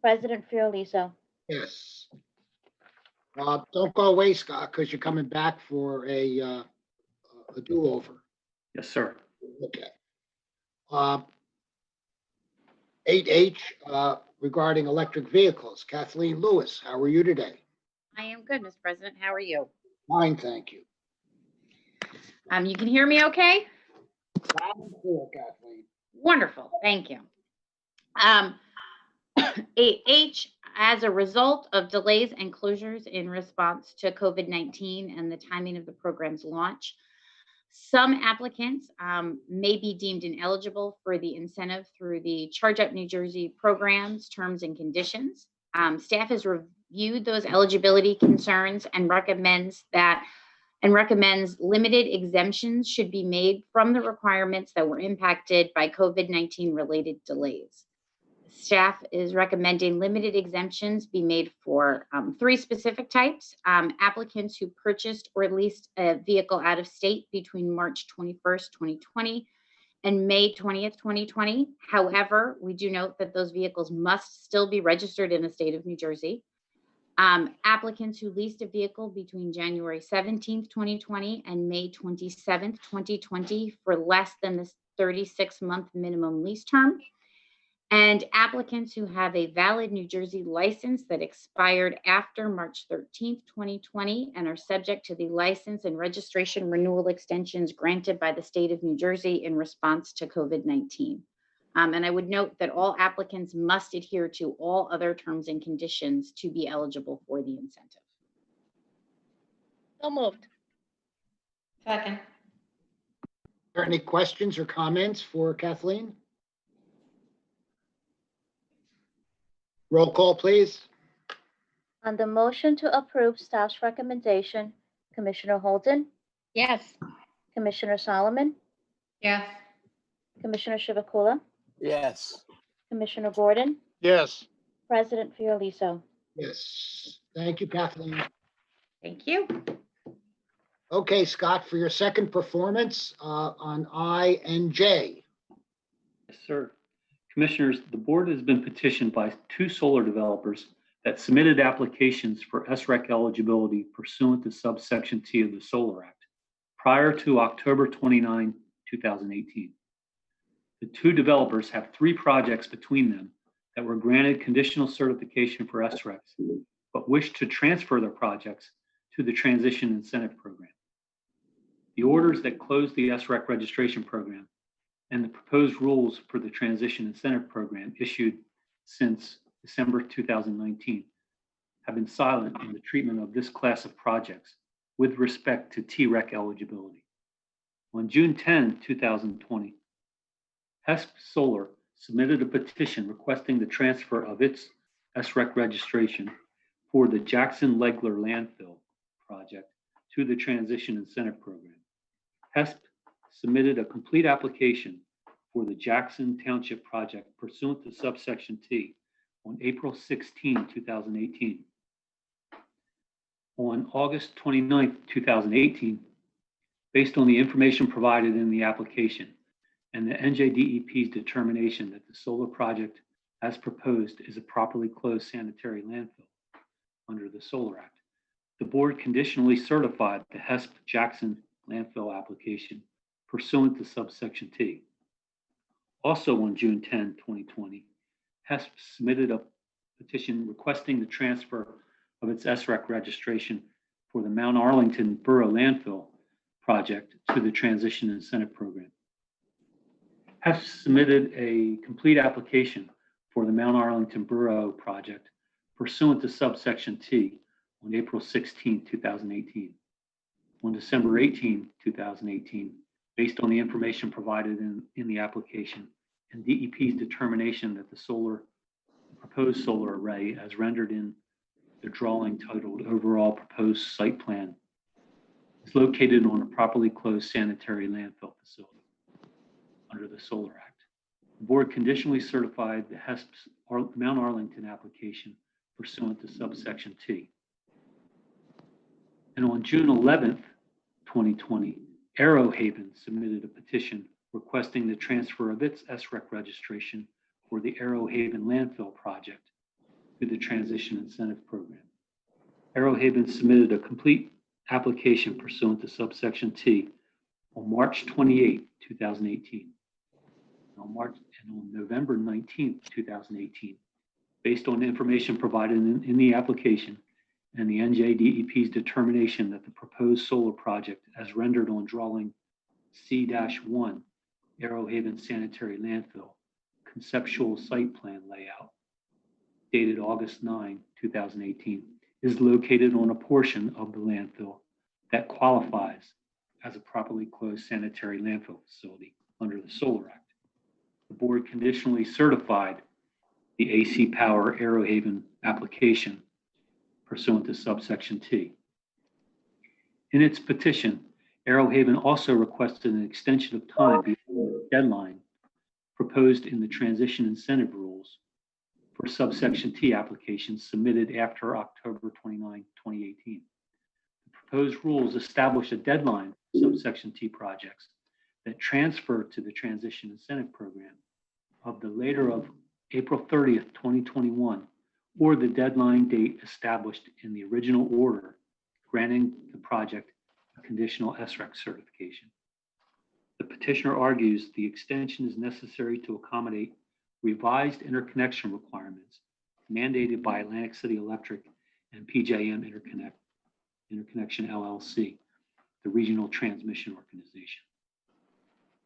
President Fiordaliso. Yes. Don't go away, Scott, because you're coming back for a do-over. Yes, sir. Okay. 8H, regarding electric vehicles. Kathleen Lewis, how are you today? I am good, Mr. President. How are you? Fine, thank you. You can hear me okay? Loud and clear, Kathleen. Wonderful, thank you. 8H, as a result of delays and closures in response to COVID-19 and the timing of the program's launch, Some applicants may be deemed ineligible for the incentive through the Charge Up New Jersey program's terms and conditions. Staff has reviewed those eligibility concerns and recommends limited exemptions should be made from the requirements that were impacted by COVID-19 related delays. Staff is recommending limited exemptions be made for 3 specific types. Applicants who purchased or leased a vehicle out of state between March 21st, 2020 and May 20th, 2020. However, we do note that those vehicles must still be registered in the state of New Jersey. Applicants who leased a vehicle between January 17th, 2020 and May 27th, 2020 for less than the 36-month minimum lease term. And applicants who have a valid New Jersey license that expired after March 13th, 2020 and are subject to the license and registration renewal extensions granted by the state of New Jersey in response to COVID-19. And I would note that all applicants must adhere to all other terms and conditions to be eligible for the incentive. So moved. Second. Are there any questions or comments for Kathleen? Roll call, please. On the motion to approve staff's recommendation, Commissioner Holden, Yes. Commissioner Solomon, Yes. Commissioner Chivukula, Yes. Commissioner Gordon, Yes. President Fiordaliso. Yes. Thank you, Kathleen. Thank you. Okay, Scott, for your second performance on I and J. Yes, sir. Commissioners, the board has been petitioned by 2 solar developers that submitted applications for SREC eligibility pursuant to subsection T of the Solar Act prior to October 29, 2018. The 2 developers have 3 projects between them that were granted conditional certification for SRECs, but wish to transfer their projects to the Transition Incentive Program. The orders that close the SREC registration program and the proposed rules for the Transition Incentive Program issued since December 2019 have been silent in the treatment of this class of projects with respect to TREC eligibility. On June 10, 2020, HESP Solar submitted a petition requesting the transfer of its SREC registration for the Jackson-Legler landfill project to the Transition Incentive Program. HESP submitted a complete application for the Jackson Township project pursuant to subsection T on April 16, 2018. On August 29, 2018, based on the information provided in the application and the NJDEP's determination that the solar project as proposed is a properly closed sanitary landfill under the Solar Act, the board conditionally certified the HESP Jackson landfill application pursuant to subsection T. Also on June 10, 2020, HESP submitted a petition requesting the transfer of its SREC registration for the Mount Arlington Borough landfill project to the Transition Incentive Program. HESP submitted a complete application for the Mount Arlington Borough project pursuant to subsection T on April 16, 2018. On December 18, 2018, based on the information provided in the application and DEP's determination that the proposed solar array as rendered in the drawing titled Overall Proposed Site Plan is located on a properly closed sanitary landfill facility under the Solar Act. The board conditionally certified the HESP's Mount Arlington application pursuant to subsection T. And on June 11th, 2020, Arrowhaven submitted a petition requesting the transfer of its SREC registration for the Arrowhaven landfill project to the Transition Incentive Program. Arrowhaven submitted a complete application pursuant to subsection T on March 28, 2018. On November 19, 2018, based on the information provided in the application and the NJDEP's determination that the proposed solar project as rendered on drawing C-1 Arrowhaven Sanitary Landfill conceptual site plan layout dated August 9, 2018 is located on a portion of the landfill that qualifies as a properly closed sanitary landfill facility under the Solar Act. The board conditionally certified the AC Power Arrowhaven application pursuant to subsection T. In its petition, Arrowhaven also requested an extension of time beyond the deadline proposed in the transition incentive rules for subsection T applications submitted after October 29, 2018. The proposed rules establish a deadline for subsection T projects that transfer to the transition incentive program of the later of April 30th, 2021, or the deadline date established in the original order granting the project a conditional SREC certification. The petitioner argues the extension is necessary to accommodate revised interconnection requirements mandated by Atlantic City Electric and PJM Interconnection LLC, the regional transmission organization.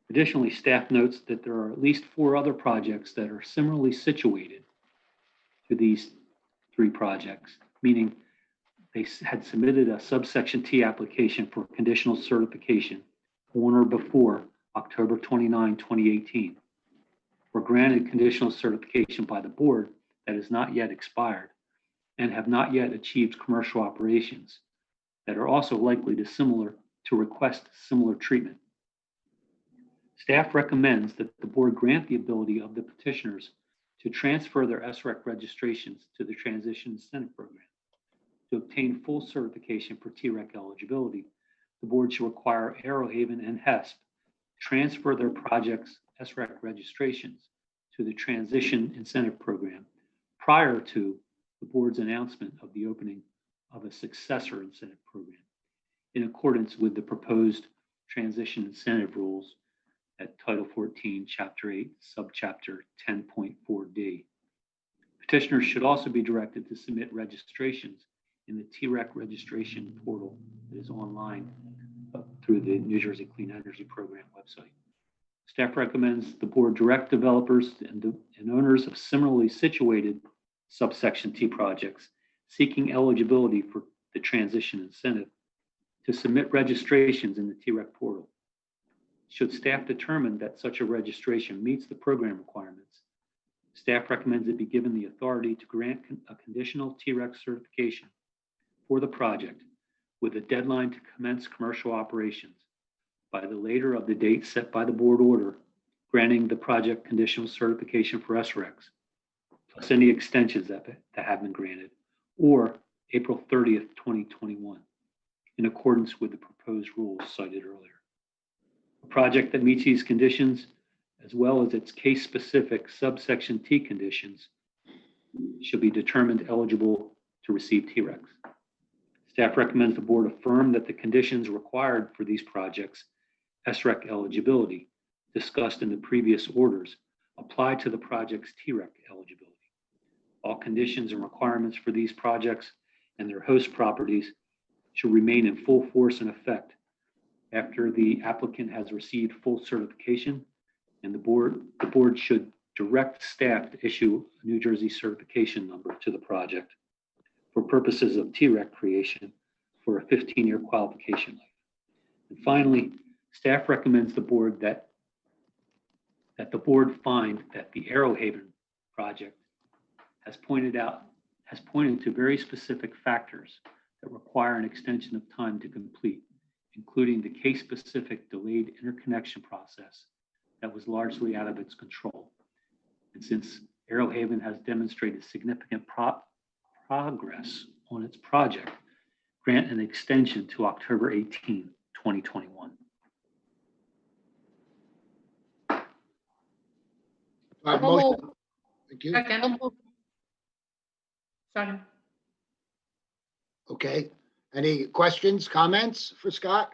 Additionally, staff notes that there are at least 4 other projects that are similarly situated to these 3 projects, meaning they had submitted a subsection T application for conditional certification on or before October 29, 2018, were granted conditional certification by the board that has not yet expired and have not yet achieved commercial operations that are also likely to request similar treatment. Staff recommends that the board grant the ability of the petitioners to transfer their SREC registrations to the Transition Incentive Program. To obtain full certification for TREC eligibility, the board should require Arrowhaven and HESP transfer their projects' SREC registrations to the Transition Incentive Program prior to the board's announcement of the opening of a successor incentive program in accordance with the proposed transition incentive rules at Title 14, Chapter 8, Subchapter 10.4D. Petitioners should also be directed to submit registrations in the TREC registration portal that is online through the New Jersey Clean Energy Program website. Staff recommends the board direct developers and owners of similarly situated subsection T projects seeking eligibility for the transition incentive to submit registrations in the TREC portal. Should staff determine that such a registration meets the program requirements, staff recommends it be given the authority to grant a conditional TREC certification for the project with a deadline to commence commercial operations by the later of the date set by the board order granting the project conditional certification for SRECs, plus any extensions that have been granted, or April 30th, 2021, in accordance with the proposed rules cited earlier. A project that meets these conditions, as well as its case-specific subsection T conditions, should be determined eligible to receive TRECs. Staff recommends the board affirm that the conditions required for these projects' SREC eligibility discussed in the previous orders apply to the project's TREC eligibility. All conditions and requirements for these projects and their host properties should remain in full force and effect after the applicant has received full certification, and the board should direct staff to issue a New Jersey certification number to the project for purposes of TREC creation for a 15-year qualification life. And finally, staff recommends the board that the board find that the Arrowhaven project has pointed to very specific factors that require an extension of time to complete, including the case-specific delayed interconnection process that was largely out of its control. And since Arrowhaven has demonstrated significant progress on its project, grant an extension to October 18, 2021. Motion. Thank you. Second. Second. Okay. Any questions, comments for Scott?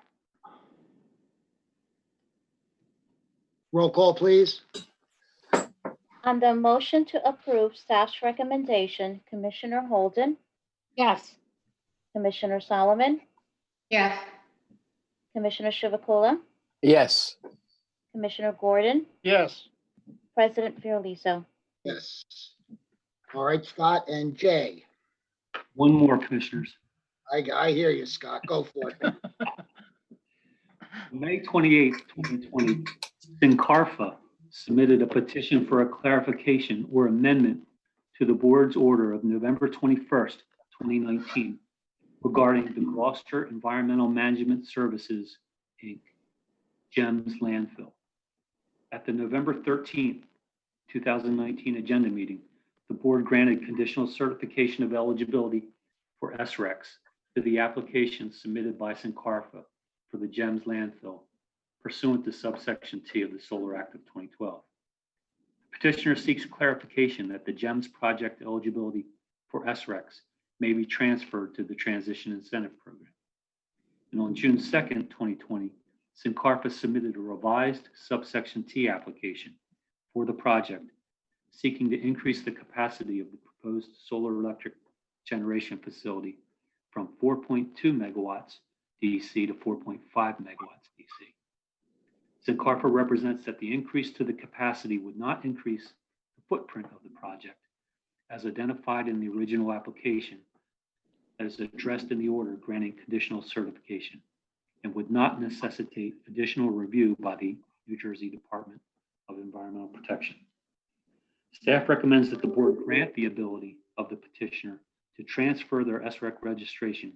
Roll call, please. On the motion to approve staff's recommendation, Commissioner Holden, Yes. Commissioner Solomon, Yes. Commissioner Chivukula, Yes. Commissioner Gordon, Yes. President Fiordaliso. Yes. All right, Scott and Jay. One more, commissioners. I hear you, Scott. Go for it. May 28th, 2020, Sincarfa submitted a petition for a clarification or amendment to the board's order of November 21st, 2019, regarding the Gloucester Environmental Management Services, Inc., GEMS landfill. At the November 13th, 2019 agenda meeting, the board granted conditional certification of eligibility for SRECs to the application submitted by Sincarfa for the GEMS landfill pursuant to subsection T of the Solar Act of 2012. The petitioner seeks clarification that the GEMS project eligibility for SRECs may be transferred to the Transition Incentive Program. And on June 2nd, 2020, Sincarfa submitted a revised subsection T application for the project, seeking to increase the capacity of the proposed solar electric generation facility from 4.2 megawatts DC to 4.5 megawatts DC. Sincarfa represents that the increase to the capacity would not increase the footprint of the project as identified in the original application that is addressed in the order granting conditional certification, and would not necessitate additional review by the New Jersey Department of Environmental Protection. Staff recommends that the board grant the ability of the petitioner to transfer their SREC registration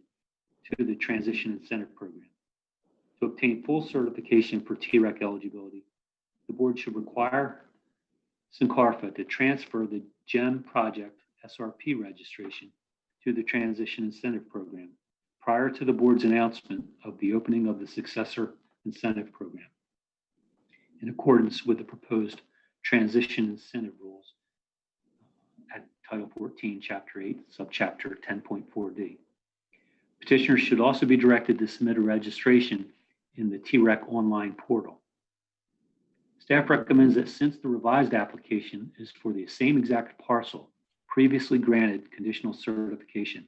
to the Transition Incentive Program. To obtain full certification for TREC eligibility, the board should require Sincarfa to transfer the GEM project SRP registration to the Transition Incentive Program prior to the board's announcement of the opening of the successor incentive program, in accordance with the proposed transition incentive rules at Title 14, Chapter 8, Subchapter 10.4D. Petitioners should also be directed to submit a registration in the TREC online portal. Staff recommends that since the revised application is for the same exact parcel previously granted conditional certification,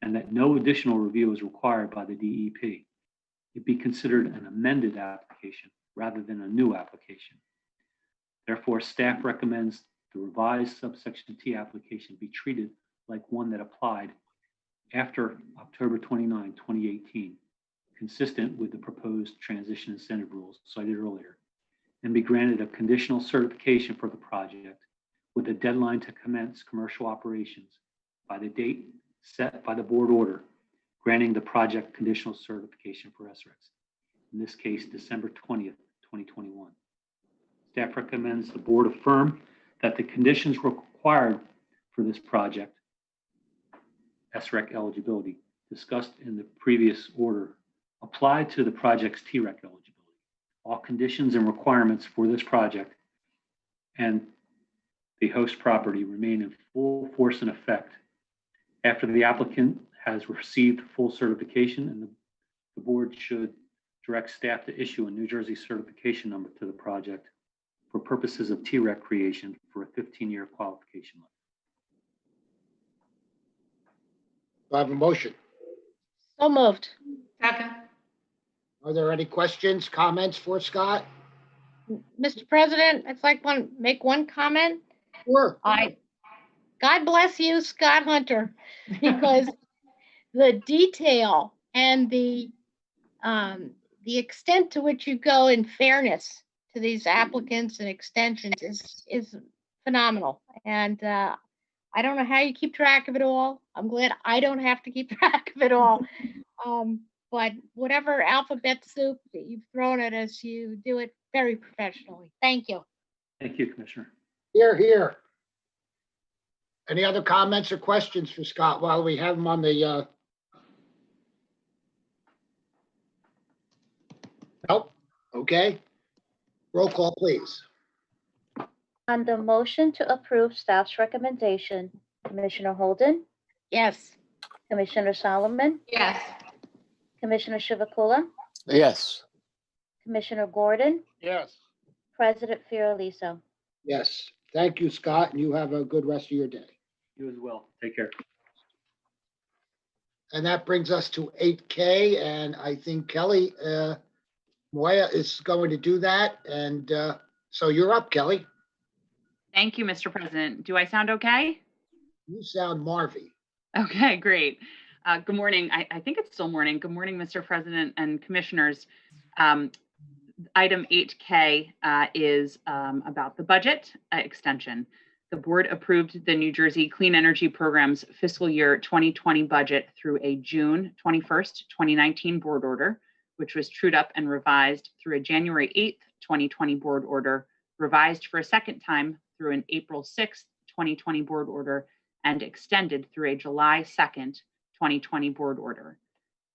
and that no additional review is required by the DEP, it be considered an amended application rather than a new application. Therefore, staff recommends the revised subsection T application be treated like one that applied after October 29, 2018, consistent with the proposed transition incentive rules cited earlier, and be granted a conditional certification for the project with a deadline to commence commercial operations by the date set by the board order granting the project conditional certification for SRECs, in this case, December 20th, 2021. Staff recommends the board affirm that the conditions required for this project, SREC eligibility, discussed in the previous order, apply to the project's TREC eligibility. All conditions and requirements for this project and the host property remain in full force and effect after the applicant has received full certification, and the board should direct staff to issue a New Jersey certification number to the project for purposes of TREC creation for a 15-year qualification life. Do I have a motion? So moved. Second. Are there any questions, comments for Scott? Mr. President, I'd like to make one comment. Sure. God bless you, Scott Hunter, because the detail and the extent to which you go in fairness to these applicants and extensions is phenomenal. And I don't know how you keep track of it all. I'm glad I don't have to keep track of it all. But whatever alphabet soup that you've thrown at us, you do it very professionally. Thank you. Thank you, Commissioner. Here, here. Any other comments or questions for Scott while we have him on the, Nope. Okay. Roll call, please. On the motion to approve staff's recommendation, Commissioner Holden, Yes. Commissioner Solomon, Yes. Commissioner Chivukula, Yes. Commissioner Gordon, Yes. President Fiorelliso. Yes. Thank you, Scott, and you have a good rest of your day. You as well. Take care. And that brings us to 8K, and I think Kelly Moya is going to do that. And so you're up, Kelly. Thank you, Mr. President. Do I sound okay? You sound Marvy. Okay, great. Good morning. I think it's still morning. Good morning, Mr. President and commissioners. Item 8K is about the budget extension. The board approved the New Jersey Clean Energy Program's fiscal year 2020 budget through a June 21st, 2019 board order, which was trued up and revised through a January 8th, 2020 board order, revised for a second time through an April 6th, 2020 board order, and extended through a July 2nd, 2020 board order.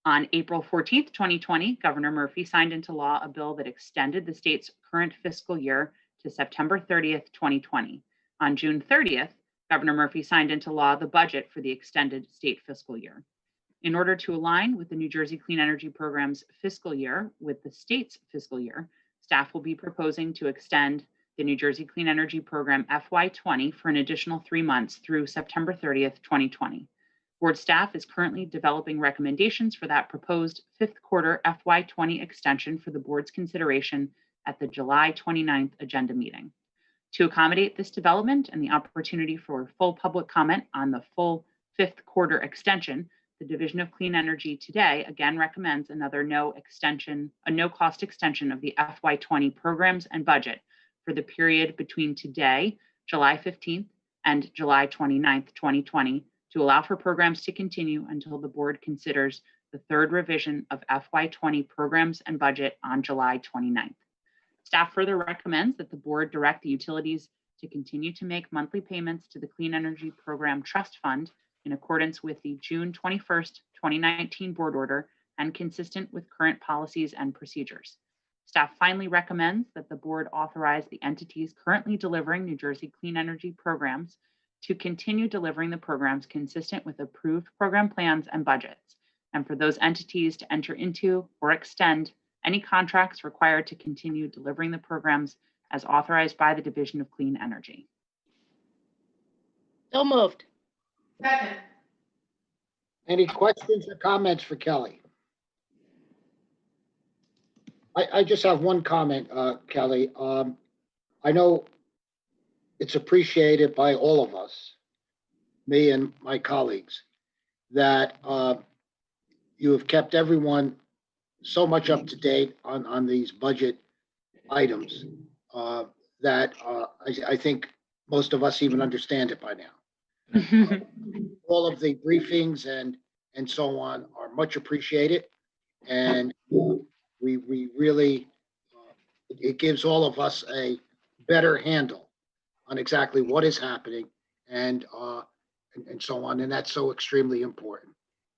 On April 14th, 2020, Governor Murphy signed into law a bill that extended the state's current fiscal year to September 30th, 2020. On June 30th, Governor Murphy signed into law the budget for the extended state fiscal year. In order to align with the New Jersey Clean Energy Program's fiscal year with the state's fiscal year, staff will be proposing to extend the New Jersey Clean Energy Program FY20 for an additional 3 months through September 30th, 2020. Board staff is currently developing recommendations for that proposed 5th quarter FY20 extension for the board's consideration at the July 29th agenda meeting. To accommodate this development and the opportunity for full public comment on the full 5th quarter extension, the Division of Clean Energy today again recommends another no cost extension of the FY20 programs and budget for the period between today, July 15th, and July 29th, 2020, to allow for programs to continue until the board considers the third revision of FY20 programs and budget on July 29th. Staff further recommends that the board direct the utilities to continue to make monthly payments to the Clean Energy Program Trust Fund in accordance with the June 21st, 2019 board order and consistent with current policies and procedures. Staff finally recommends that the board authorize the entities currently delivering New Jersey Clean Energy programs to continue delivering the programs consistent with approved program plans and budgets, and for those entities to enter into or extend any contracts required to continue delivering the programs as authorized by the Division of Clean Energy. So moved. Second. Any questions or comments for Kelly? I just have one comment, Kelly. I know it's appreciated by all of us, me and my colleagues, that you have kept everyone so much up to date on these budget items that I think most of us even understand it by now. All of the briefings and so on are much appreciated, and we really it gives all of us a better handle on exactly what is happening and so on, and that's so extremely important.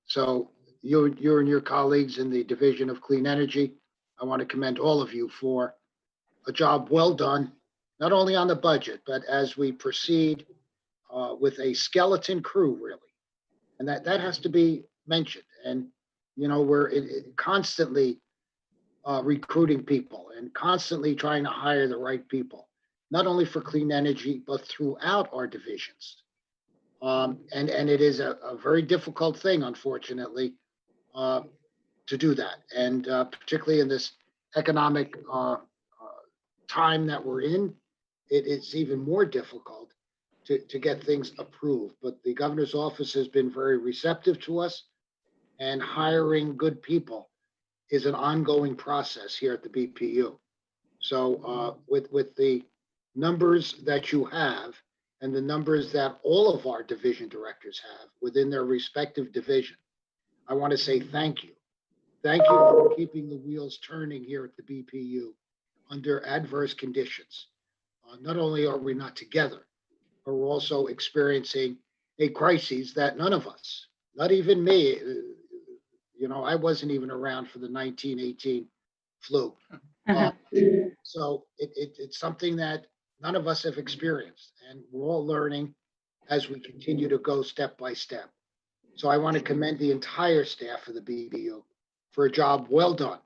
So you and your colleagues in the Division of Clean Energy, I want to commend all of you for a job well done, not only on the budget, but as we proceed with a skeleton crew, really. And that has to be mentioned. And, you know, we're constantly recruiting people and constantly trying to hire the right people, not only for clean energy, but throughout our divisions. And it is a very difficult thing, unfortunately, to do that. And particularly in this economic time that we're in, it's even more difficult to get things approved. But the governor's office has been very receptive to us, and hiring good people is an ongoing process here at the BPU. So with the numbers that you have and the numbers that all of our division directors have within their respective division, I want to say thank you. Thank you for keeping the wheels turning here at the BPU under adverse conditions. Not only are we not together, but we're also experiencing a crisis that none of us, not even me, you know, I wasn't even around for the 1918 flu. So it's something that none of us have experienced, and we're all learning as we continue to go step by step. So I want to commend the entire staff of the BPU for a job well done.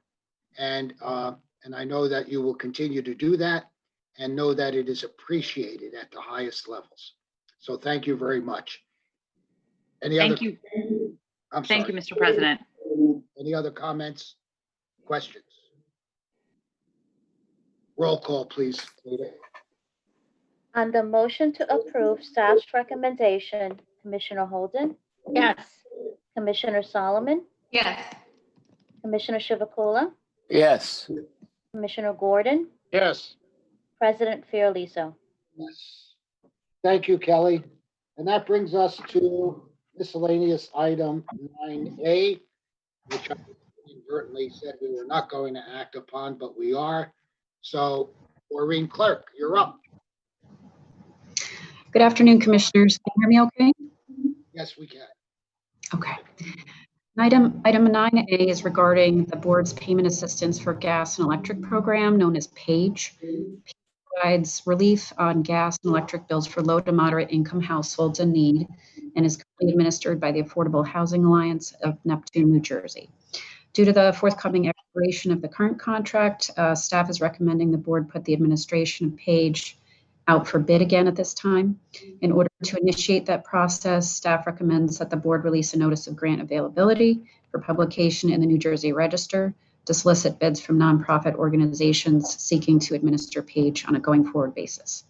And I know that you will continue to do that and know that it is appreciated at the highest levels. So thank you very much. Thank you. Thank you, Mr. President. Any other comments, questions? Roll call, please. On the motion to approve staff's recommendation, Commissioner Holden, Yes. Commissioner Solomon, Yes. Commissioner Chivukula, Yes. Commissioner Gordon, Yes. President Fiordaliso. Yes. Thank you, Kelly. And that brings us to miscellaneous item 9A, which I inadvertently said we were not going to act upon, but we are. So, Maureen Clerk, you're up. Good afternoon, Commissioners. Can you hear me okay? Yes, we can. Okay. Item 9A is regarding the board's payment assistance for gas and electric program known as PAGE. PAGE provides relief on gas and electric bills for low to moderate income households in need and is currently administered by the Affordable Housing Alliance of Neptune, New Jersey. Due to the forthcoming expiration of the current contract, staff is recommending the board put the administration of PAGE out for bid again at this time. In order to initiate that process, staff recommends that the board release a notice of grant availability for publication in the New Jersey Register to solicit bids from nonprofit organizations seeking to administer PAGE on a going forward basis.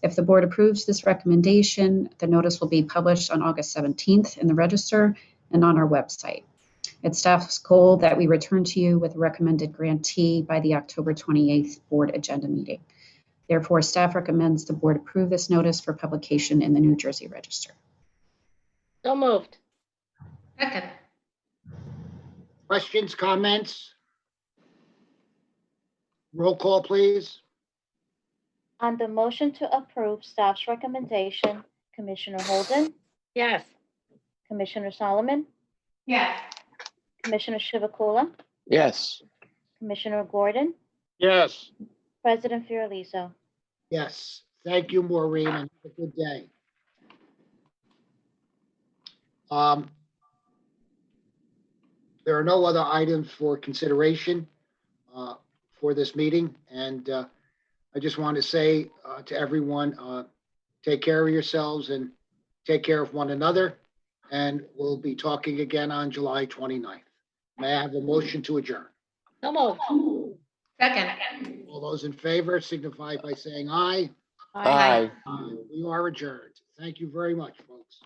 If the board approves this recommendation, the notice will be published on August 17th in the Register and on our website. It's staff's goal that we return to you with a recommended grantee by the October 28th board agenda meeting. Therefore, staff recommends the board approve this notice for publication in the New Jersey Register. So moved. Second. Questions, comments? Roll call, please. On the motion to approve staff's recommendation, Commissioner Holden, Yes. Commissioner Solomon, Yes. Commissioner Chivukula, Yes. Commissioner Gordon, Yes. President Fiordaliso. Yes. Thank you, Maureen, and have a good day. There are no other items for consideration for this meeting, and I just want to say to everyone, take care of yourselves and take care of one another, and we'll be talking again on July 29th. May I have a motion to adjourn? So moved. Second. All those in favor signify by saying aye. Aye. We are adjourned. Thank you very much, folks.